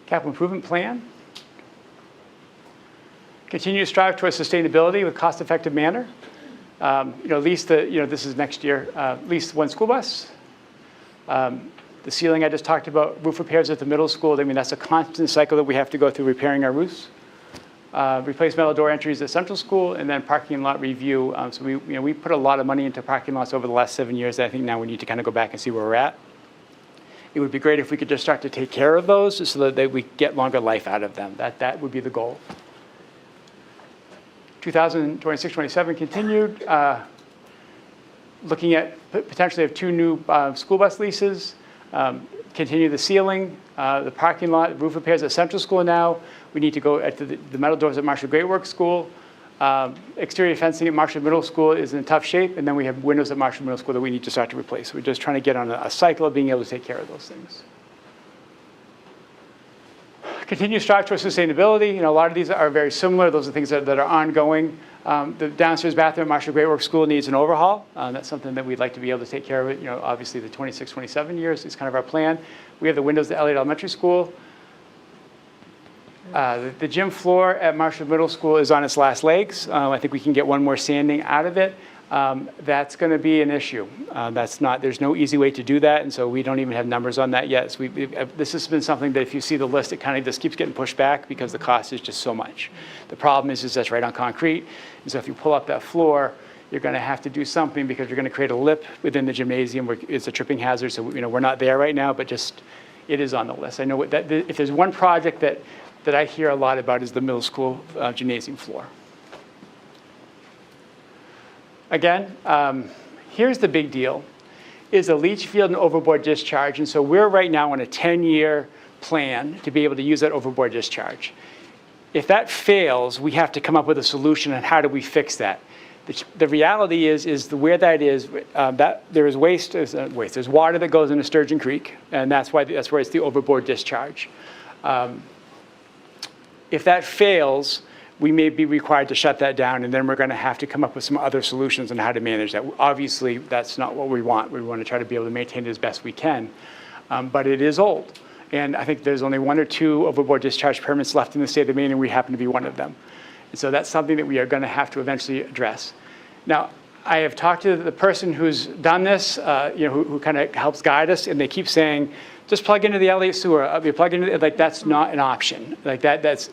Capital improvement plan. Continue to strive towards sustainability with cost-effective manner. At least this is next year, at least one school bus. The ceiling I just talked about, roof repairs at the middle school. That's a constant cycle that we have to go through repairing our roofs. Replace metal door entries at Central School, and then parking lot review. So we put a lot of money into parking lots over the last 7 years. I think now we need to kind of go back and see where we're at. It would be great if we could just start to take care of those so that we get longer life out of them. That would be the goal. 2026-27 continued. Looking at potentially have 2 new school bus leases. Continue the ceiling, the parking lot, roof repairs at Central School now. We need to go at the metal doors at Marshall Great Works School. Exterior fencing at Marshall Middle School is in tough shape, and then we have windows at Marshall Middle School that we need to start to replace. We're just trying to get on a cycle of being able to take care of those things. Continue to strive towards sustainability. A lot of these are very similar. Those are things that are ongoing. The downstairs bathroom at Marshall Great Works School needs an overhaul. That's something that we'd like to be able to take care of it. Obviously the 26-27 years is kind of our plan. We have the windows at Elliott Elementary School. The gym floor at Marshall Middle School is on its last legs. I think we can get one more sanding out of it. That's going to be an issue. There's no easy way to do that, and so we don't even have numbers on that yet. So this has been something that if you see the list, it kind of just keeps getting pushed back because the cost is just so much. The problem is that's right on concrete, and so if you pull up that floor, you're going to have to do something because you're going to create a lip within the gymnasium where it's a tripping hazard. So we're not there right now, but just it is on the list. I know that if there's one project that I hear a lot about is the middle school gymnasium floor. Again, here's the big deal, is a leach field and overboard discharge. And so we're right now on a 10-year plan to be able to use that overboard discharge. If that fails, we have to come up with a solution on how do we fix that. The reality is where that is, that there is waste. There's water that goes into Sturgeon Creek, and that's where it's the overboard discharge. If that fails, we may be required to shut that down, and then we're going to have to come up with some other solutions on how to manage that. Obviously, that's not what we want. We want to try to be able to maintain it as best we can, but it is old. And I think there's only 1 or 2 overboard discharge permits left in the state of Maine, and we happen to be one of them. And so that's something that we are going to have to eventually address. Now, I have talked to the person who's done this, who kind of helps guide us, and they keep saying, just plug into the Elliott sewer. You plug into like that's not an option. Like that's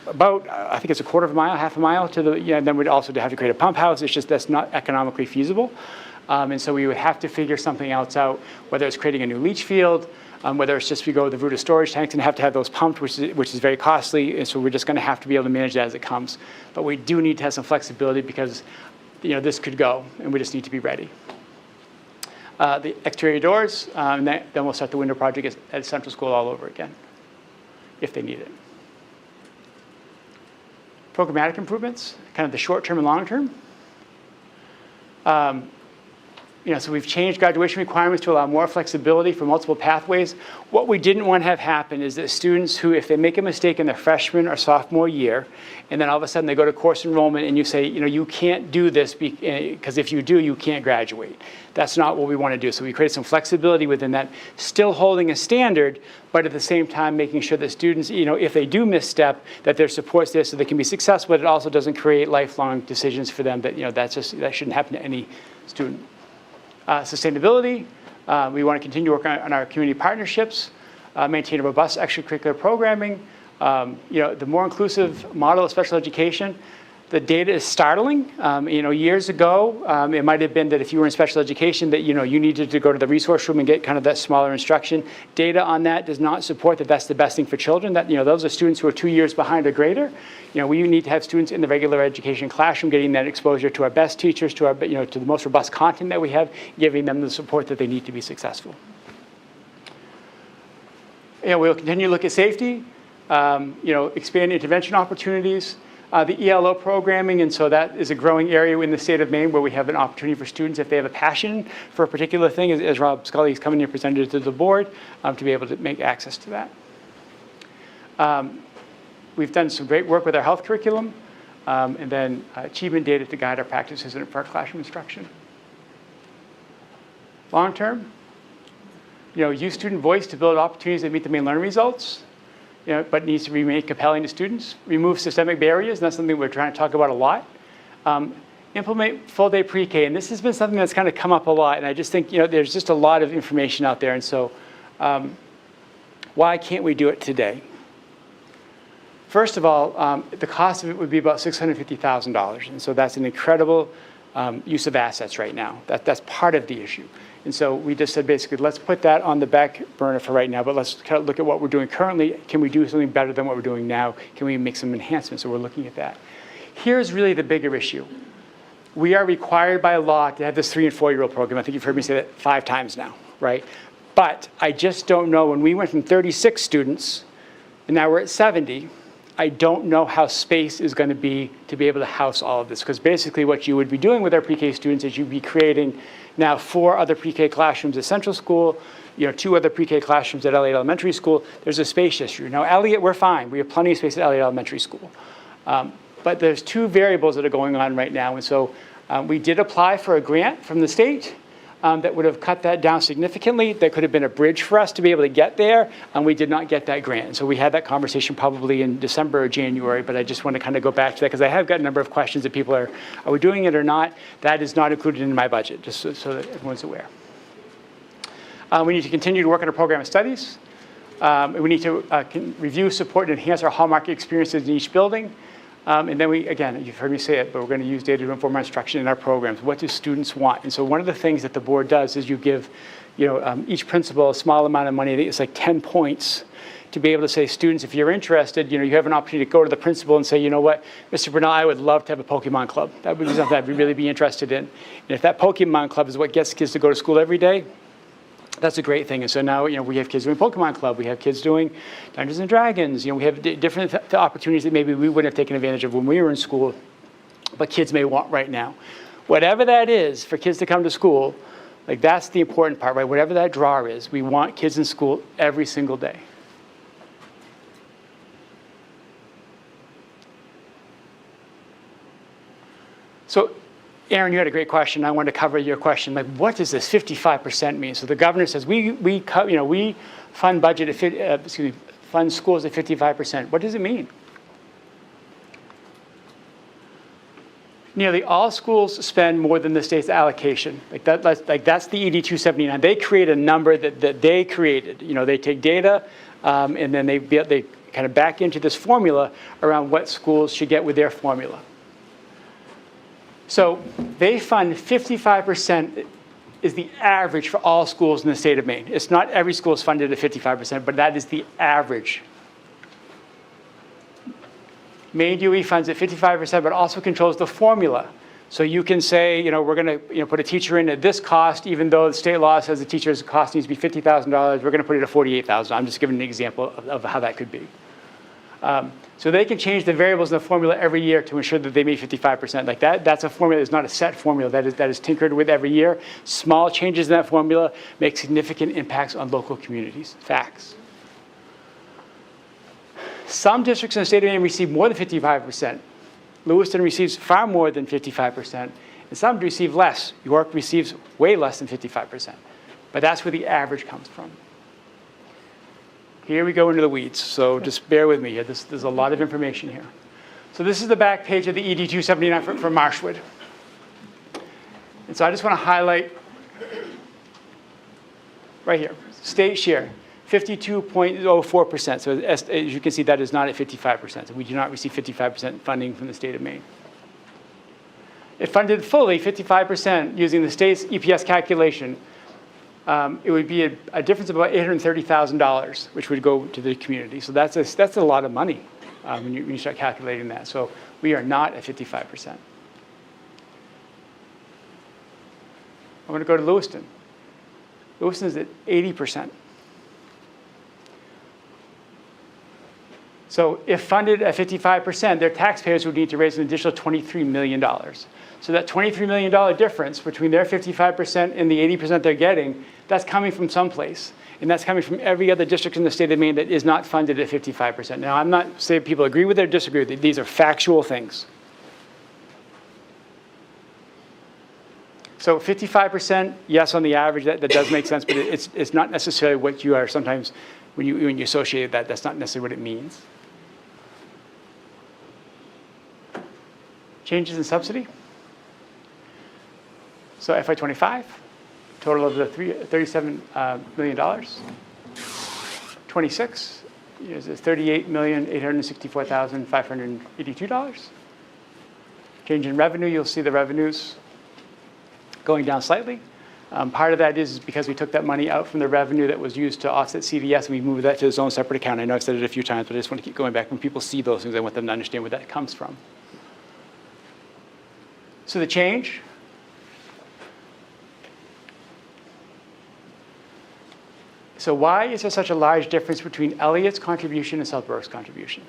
about I think it's a quarter of a mile, half a mile to the and then we'd also have to create a pump house. It's just that's not economically feasible, and so we would have to figure something else out, whether it's creating a new leach field, whether it's just we go the route of storage tanks and have to have those pumped, which is very costly, and so we're just going to have to be able to manage that as it comes. But we do need to have some flexibility because this could go, and we just need to be ready. The exterior doors, and then we'll start the window project at Central School all over again, if they need it. Programmatic improvements, kind of the short term and long term. So we've changed graduation requirements to allow more flexibility for multiple pathways. What we didn't want to have happen is that students who, if they make a mistake in their freshman or sophomore year, and then all of a sudden they go to course enrollment and you say, you can't do this because if you do, you can't graduate. That's not what we want to do. So we created some flexibility within that, still holding a standard, but at the same time making sure that students, if they do misstep, that their support's there so they can be successful, but it also doesn't create lifelong decisions for them that, that shouldn't happen to any student. Sustainability, we want to continue to work on our community partnerships, maintain a robust extracurricular programming, the more inclusive model of special education. The data is startling. Years ago, it might have been that if you were in special education that, you needed to go to the resource room and get kind of that smaller instruction. Data on that does not support that that's the best thing for children. That, those are students who are 2 years behind or greater. We need to have students in the regular education classroom getting that exposure to our best teachers, to our, to the most robust content that we have, giving them the support that they need to be successful. We'll continue to look at safety, expand intervention opportunities, the ELO programming, and so that is a growing area in the state of Maine where we have an opportunity for students, if they have a passion for a particular thing, as Rob Scully has come in and presented to the board, to be able to make access to that. We've done some great work with our health curriculum, and then achievement data to guide our practices for our classroom instruction. Long term, use student voice to build opportunities that meet the Maine learning results. But needs to remain compelling to students. Remove systemic barriers, and that's something we're trying to talk about a lot. Implement full-day pre-K, and this has been something that's kind of come up a lot, and I just think, there's just a lot of information out there, and so why can't we do it today? First of all, the cost of it would be about $650,000, and so that's an incredible use of assets right now. That's part of the issue. And so we just said, basically, let's put that on the back burner for right now, but let's kind of look at what we're doing currently. Can we do something better than what we're doing now? Can we make some enhancements? So we're looking at that. Here's really the bigger issue. We are required by law to have this 3- and 4-year-old program. I think you've heard me say that 5 times now, right? But I just don't know. When we went from 36 students, and now we're at 70, I don't know how space is going to be able to house all of this. Because basically what you would be doing with our pre-K students is you'd be creating now 4 other pre-K classrooms at Central School, 2 other pre-K classrooms at Elliott Elementary School. There's a space issue. Now, Elliott, we're fine. We have plenty of space at Elliott Elementary School. But there's 2 variables that are going on right now. And so we did apply for a grant from the state that would have cut that down significantly. That could have been a bridge for us to be able to get there, and we did not get that grant. And so we had that conversation probably in December or January, but I just want to kind of go back to that because I have got a number of questions that people are we doing it or not? That is not included in my budget, just so that everyone's aware. We need to continue to work on our program of studies. We need to review, support, and enhance our hallmark experiences in each building. And then again, you've heard me say it, but we're going to use data to inform our instruction in our programs. What do students want? And so one of the things that the board does is you give, each principal a small amount of money. I think it's like 10 points to be able to say, students, if you're interested, you have an opportunity to go to the principal and say, you know what, Mr. Bernal, I would love to have a Pokemon club. That would be something I'd really be interested in. And if that Pokemon club is what gets kids to go to school every day, that's a great thing. And so now, we have kids doing Pokemon Club. We have kids doing Dungeons and Dragons. We have different opportunities that maybe we wouldn't have taken advantage of when we were in school, but kids may want right now. Whatever that is for kids to come to school, that's the important part, right? Whatever that draw is, we want kids in school every single day. So, Aaron, you had a great question. I wanted to cover your question. What does this 55% mean? So the governor says we fund budget at fund schools at 55%. What does it mean? Nearly all schools spend more than the state's allocation. That's the ED279. They create a number that they created. You know, they take data and then they kind of back into this formula around what schools should get with their formula. So they fund 55% is the average for all schools in the state of Maine. It's not every school is funded at 55%, but that is the average. Maine DOE funds at 55%, but also controls the formula. So you can say, you know, we're going to put a teacher in at this cost, even though the state law says the teacher's cost needs to be $50,000. We're going to put it at $48,000. I'm just giving an example of how that could be. So they can change the variables in the formula every year to ensure that they meet 55%. Like that's a formula that's not a set formula. That is tinkered with every year. Small changes in that formula make significant impacts on local communities. Facts. Some districts in the state of Maine receive more than 55%. Lewiston receives far more than 55%, and some receive less. York receives way less than 55%. But that's where the average comes from. Here we go into the weeds, so just bear with me here. There's a lot of information here. So this is the back page of the ED279 for Marshwood. And so I just want to highlight right here, state share. 52.04%. So as you can see, that is not at 55%. So we do not receive 55% funding from the state of Maine. If funded fully, 55% using the state's EPS calculation, it would be a difference of about $830,000, which would go to the community. So that's a lot of money when you start calculating that. So we are not at 55%. I'm going to go to Lewiston. Lewiston is at 80%. So if funded at 55%, their taxpayers would need to raise an additional $23 million. So that $23 million difference between their 55% and the 80% they're getting, that's coming from someplace. And that's coming from every other district in the state of Maine that is not funded at 55%. Now, I'm not saying people agree with it or disagree with it. These are factual things. So 55%, yes, on the average, that does make sense, but it's not necessarily what you are sometimes, when you associate that, that's not necessarily what it means. Changes in subsidy. So FY25, total of the $37 million. 26 is $38,864,582. Change in revenue, you'll see the revenues going down slightly. Part of that is because we took that money out from the revenue that was used to offset CDS, and we moved that to its own separate account. I know I've said it a few times, but I just want to keep going back. When people see those things, I want them to understand where that comes from. So the change. So why is there such a large difference between Elliott's contribution and South Berwick's contribution?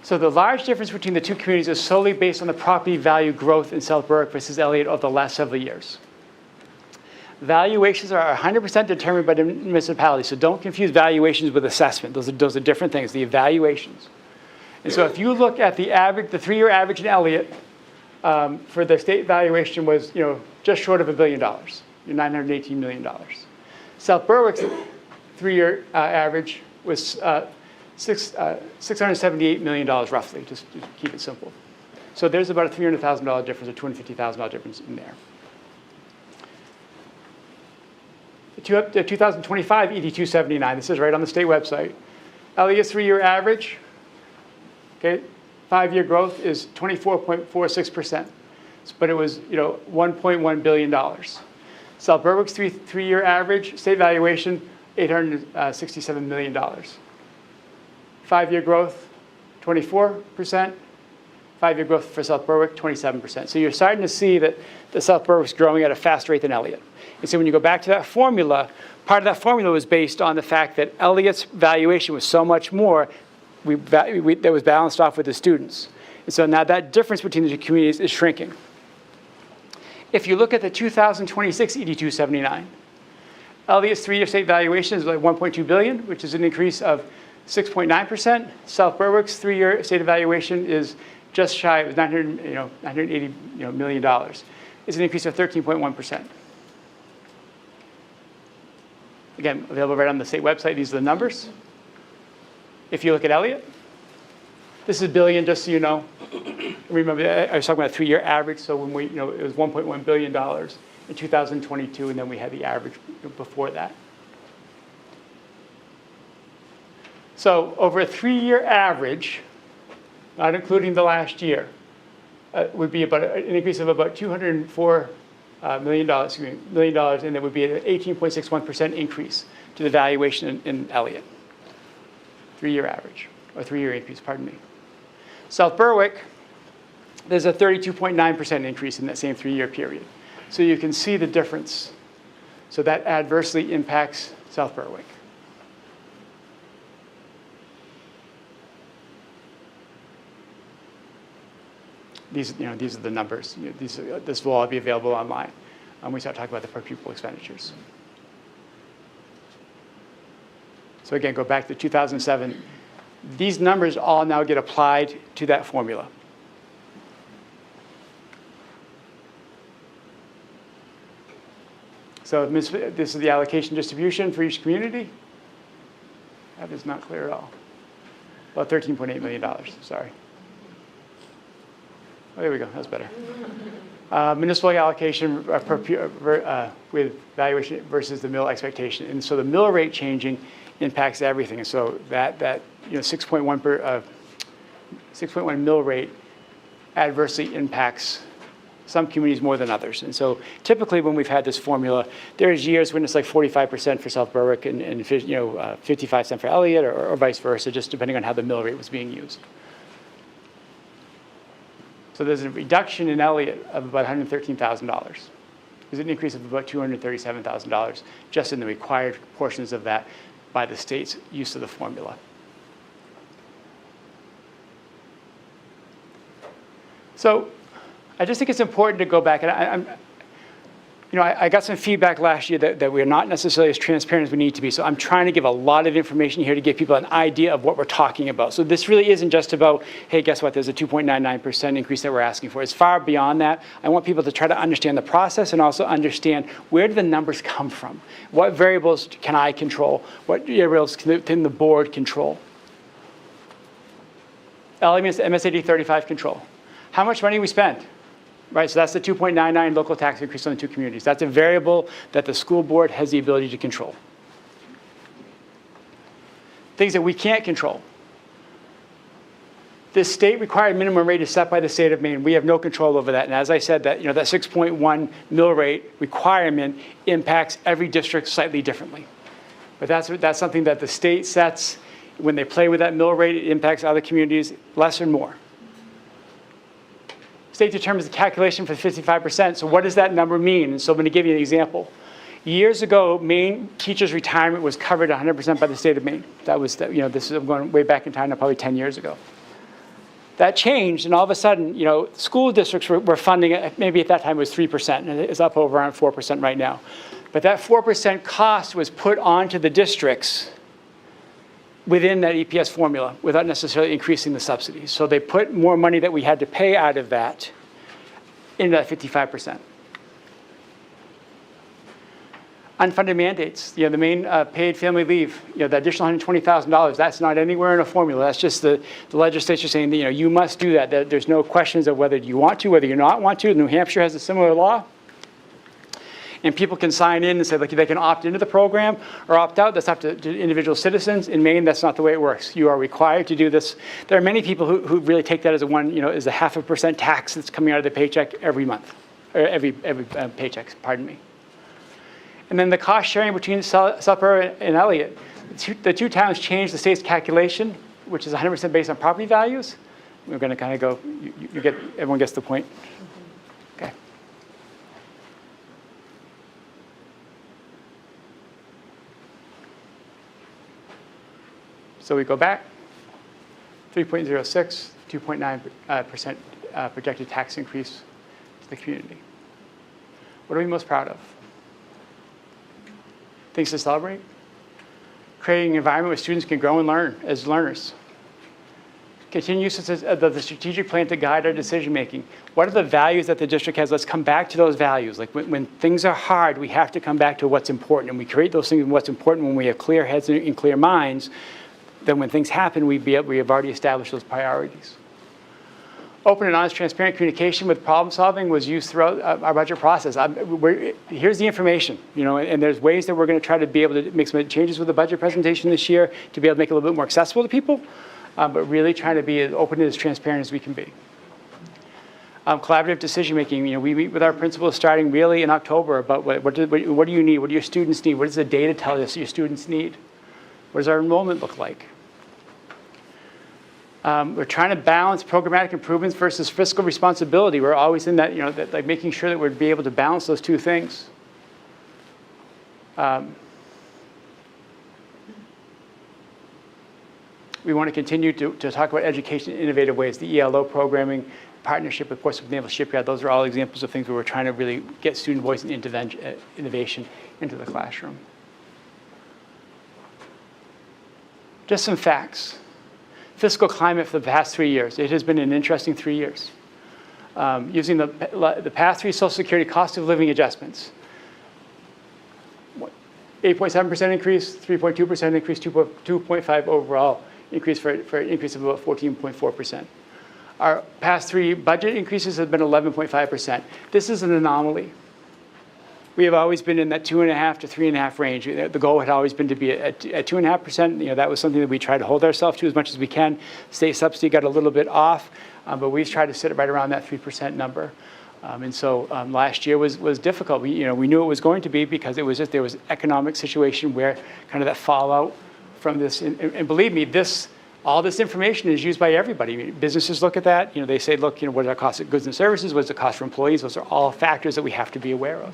So the large difference between the two communities is solely based on the property value growth in South Berwick versus Elliott over the last several years. Valuations are 100% determined by the municipality, so don't confuse valuations with assessment. Those are different things, the evaluations. And so if you look at the average, the 3-year average in Elliott for the state valuation was, just short of $1 billion, $918 million. South Berwick's 3-year average was $678 million roughly, just to keep it simple. So there's about a $300,000 difference, a $250,000 difference in there. The 2025 ED279, this is right on the state website. Elliott's 3-year average, okay, 5-year growth is 24.46%, but it was $1.1 billion. South Berwick's 3-year average state valuation, $867 million. 5-year growth, 24%. 5-year growth for South Berwick, 27%. So you're starting to see that the South Berwick's growing at a faster rate than Elliott. And so when you go back to that formula, part of that formula was based on the fact that Elliott's valuation was so much more that was balanced off with the students. And so now that difference between the two communities is shrinking. If you look at the 2026 ED279, Elliott's 3-year state valuation is like $1.2 billion, which is an increase of 6.9%. South Berwick's 3-year state evaluation is just shy of $980 million. It's an increase of 13.1%. Again, available right on the state website. These are the numbers. If you look at Elliott, this is billion, just so you know. Remember, I was talking about a 3-year average. So when we, it was $1.1 billion in 2022, and then we had the average before that. So over a 3-year average, not including the last year, would be about an increase of about $204 million, and that would be an 18.61% increase to the valuation in Elliott. 3-year average, or 3-year increase, pardon me. South Berwick, there's a 32.9% increase in that same 3-year period. So you can see the difference. So that adversely impacts South Berwick. These are the numbers. This will all be available online when we start talking about the per pupil expenditures. So again, go back to 2007. These numbers all now get applied to that formula. So this is the allocation distribution for each community. That is not clear at all. About $13.8 million, sorry. Oh, there we go, that's better. Municipal allocation with valuation versus the mill expectation. And so the mill rate changing impacts everything. And so that 6.1 mill rate adversely impacts some communities more than others. And so typically when we've had this formula, there's years when it's like 45% for South Berwick and 55 cents for Elliott or vice versa, just depending on how the mill rate was being used. So there's a reduction in Elliott of about $113,000. There's an increase of about $237,000 just in the required portions of that by the state's use of the formula. So I just think it's important to go back, and I got some feedback last year that we're not necessarily as transparent as we need to be. So I'm trying to give a lot of information here to give people an idea of what we're talking about. So this really isn't just about, hey, guess what? There's a 2.99% increase that we're asking for. It's far beyond that. I want people to try to understand the process and also understand where do the numbers come from? What variables can I control? What variables can the board control? Elements RSU35 control. How much money we spend? Right, so that's the 2.99 local tax increase on the 2 communities. That's a variable that the school board has the ability to control. Things that we can't control. The state required minimum rate is set by the state of Maine. We have no control over that. And as I said, that 6.1 mill rate requirement impacts every district slightly differently. But that's something that the state sets. When they play with that mill rate, it impacts other communities less or more. State determines the calculation for 55%. So what does that number mean? And so I'm going to give you an example. Years ago, Maine teachers' retirement was covered 100% by the state of Maine. That was, this is going way back in time, probably 10 years ago. That changed, and all of a sudden, school districts were funding it. Maybe at that time it was 3%, and it's up over around 4% right now. But that 4% cost was put onto the districts within that EPS formula without necessarily increasing the subsidies. So they put more money that we had to pay out of that into that 55%. Unfunded mandates, the Maine paid family leave, the additional $120,000, that's not anywhere in a formula. That's just the legislature saying that, you must do that. There's no questions of whether you want to, whether you not want to. New Hampshire has a similar law. And people can sign in and say, they can opt into the program or opt out. That's up to individual citizens. In Maine, that's not the way it works. You are required to do this. There are many people who really take that as a 0.5% tax that's coming out of their paycheck every month, or every paycheck, pardon me. And then the cost sharing between South Berwick and Elliott. The 2 towns changed the state's calculation, which is 100% based on property values. We're going to kind of go, everyone gets the point. Okay. So we go back, 3.06, 2.9% projected tax increase to the community. What are we most proud of? Things to celebrate? Creating an environment where students can grow and learn as learners. Continue use of the strategic plan to guide our decision making. What are the values that the district has? Let's come back to those values. Like when things are hard, we have to come back to what's important. And we create those things and what's important when we have clear heads and clear minds. then when things happen, we have already established those priorities. Open and honest, transparent communication with problem solving was used throughout our budget process. Here's the information, and there's ways that we're going to try to be able to make some changes with the budget presentation this year to be able to make it a little bit more accessible to people, but really trying to be as open and as transparent as we can be. Collaborative decision making. We meet with our principals starting really in October about what do you need, what do your students need, what does the data tell us your students need, what does our enrollment look like. We're trying to balance programmatic improvements versus fiscal responsibility. We're always in that, like making sure that we're be able to balance those two things. We want to continue to talk about education in innovative ways. The ELO programming, partnership, of course, with Naval Shipyard, those are all examples of things where we're trying to really get student voice and innovation into the classroom. Just some facts. Fiscal climate for the past 3 years. It has been an interesting 3 years. Using the past 3 Social Security cost of living adjustments. 8.7% increase, 3.2% increase, 2.5 overall increase for an increase of about 14.4%. Our past 3 budget increases have been 11.5%. This is an anomaly. We have always been in that 2.5 to 3.5 range. The goal had always been to be at 2.5%. That was something that we tried to hold ourselves to as much as we can. State subsidy got a little bit off, but we've tried to sit right around that 3% number. Last year was difficult. We knew it was going to be because there was economic situation where kind of that fallout from this. And believe me, all this information is used by everybody. Businesses look at that. They say, look, what are our costs of goods and services? What's the cost for employees? Those are all factors that we have to be aware of.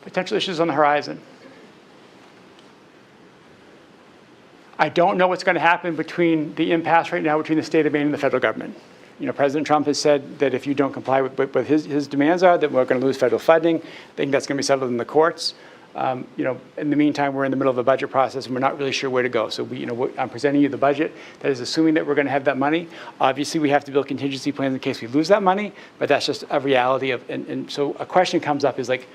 Potential issues on the horizon. I don't know what's going to happen between the impasse right now between the state of Maine and the federal government. President Trump has said that if you don't comply with what his demands are, that we're going to lose federal funding. I think that's going to be settled in the courts. In the meantime, we're in the middle of a budget process, and we're not really sure where to go. So I'm presenting you the budget that is assuming that we're going to have that money. Obviously, we have to build contingency plans in case we lose that money, but that's just a reality of. And so a question comes up is like,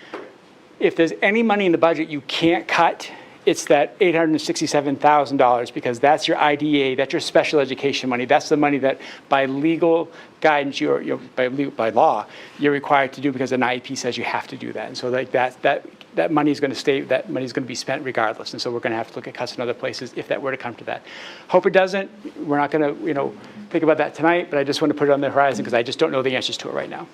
if there's any money in the budget you can't cut, it's that $867,000 because that's your IDA, that's your special education money. That's the money that by legal guidance, by law, you're required to do because an IEP says you have to do that. And so like that money is going to stay, that money is going to be spent regardless. And so we're going to have to look at cuts in other places if that were to come to that. Hope it doesn't. We're not going to think about that tonight, but I just want to put it on the horizon because I just don't know the answers to it right now.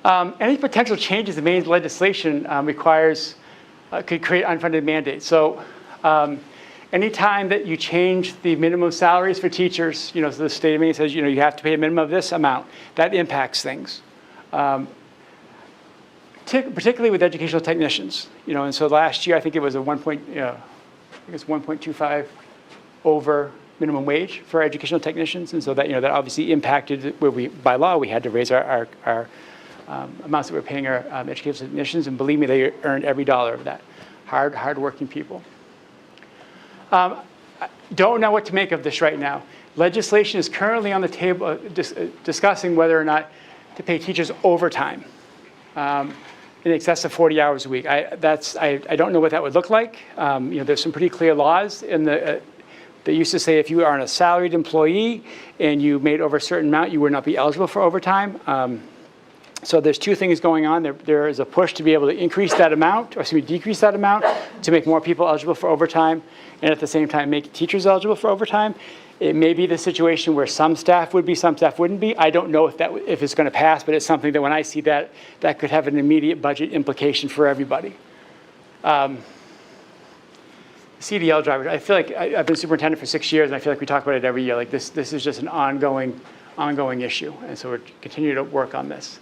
Any potential changes in Maine's legislation could create unfunded mandates. So anytime that you change the minimum salaries for teachers, so the state of Maine says, you have to pay a minimum of this amount, that impacts things. Particularly with educational technicians, and so last year I think it was a 1.25 over minimum wage for educational technicians, and so that that obviously impacted where by law we had to raise our amounts that we're paying our educational technicians, and believe me, they earned every dollar of that. Hard-working people. Don't know what to make of this right now. Legislation is currently on the table discussing whether or not to pay teachers overtime in excess of 40 hours a week. I don't know what that would look like. There's some pretty clear laws in the. They used to say if you are a salaried employee and you made over a certain amount, you would not be eligible for overtime. So there's two things going on. There is a push to be able to increase that amount, or decrease that amount to make more people eligible for overtime, and at the same time make teachers eligible for overtime. It may be the situation where some staff would be, some staff wouldn't be. I don't know if it's going to pass, but it's something that when I see that could have an immediate budget implication for everybody. CDL drivers. I feel like I've been superintendent for 6 years, and I feel like we talk about it every year. Like this is just an ongoing issue, and so we're continuing to work on this.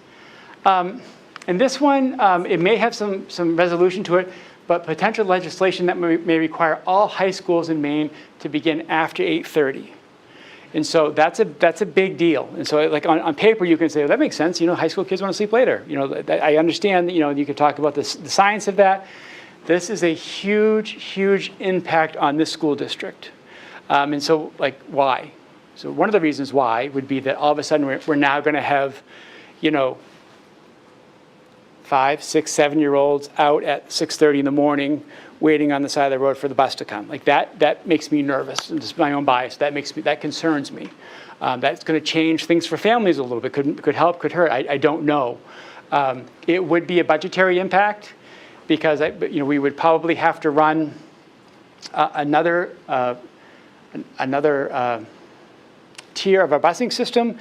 And this one, it may have some resolution to it, but potential legislation that may require all high schools in Maine to begin after 8:30. And so that's a big deal. And so like on paper, you can say, well, that makes sense. High school kids want to sleep later. I understand that, you can talk about the science of that. This is a huge, huge impact on this school district. And so like why? So one of the reasons why would be that all of a sudden we're now going to have, 5, 6, 7-year-olds out at 6:30 in the morning waiting on the side of the road for the bus to come. Like that makes me nervous, and just my own bias. That concerns me. That's going to change things for families a little bit. Could help, could hurt. I don't know. It would be a budgetary impact because we would probably have to run another tier of our busing system.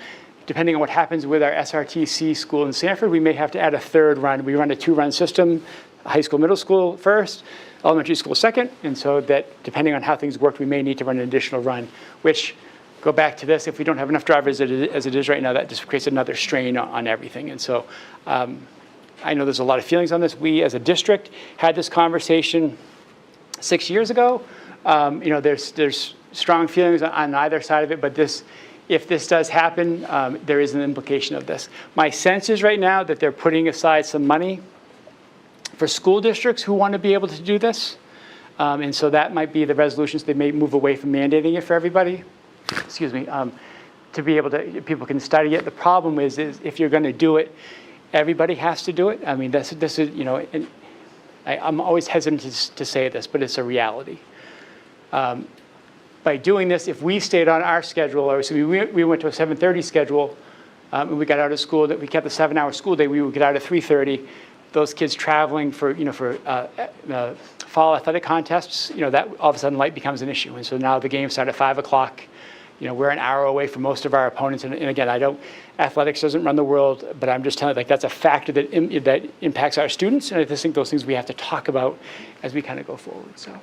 Depending on what happens with our SRTC school in Sanford, we may have to add a third run. We run a 2-run system, high school, middle school first, elementary school second, and so that depending on how things work, we may need to run an additional run, which, go back to this, if we don't have enough drivers as it is right now, that just creates another strain on everything. And so I know there's a lot of feelings on this. We as a district had this conversation 6 years ago. There's strong feelings on either side of it, but if this does happen, there is an implication of this. My sense is right now that they're putting aside some money for school districts who want to be able to do this. And so that might be the resolutions. They may move away from mandating it for everybody. Excuse me. To be able to, people can study it. The problem is if you're going to do it, everybody has to do it. I mean, this is, and I'm always hesitant to say this, but it's a reality. By doing this, if we stayed on our schedule, or so we went to a 7:30 schedule, and we got out of school, that we kept a 7-hour school day, we would get out at 3:30. Those kids traveling for fall athletic contests, that all of a sudden light becomes an issue. And so now the games start at 5 o'clock. We're an hour away from most of our opponents. And again, athletics doesn't run the world, but I'm just telling you, that's a factor that impacts our students. And I just think those things we have to talk about as we kind of go forward. So.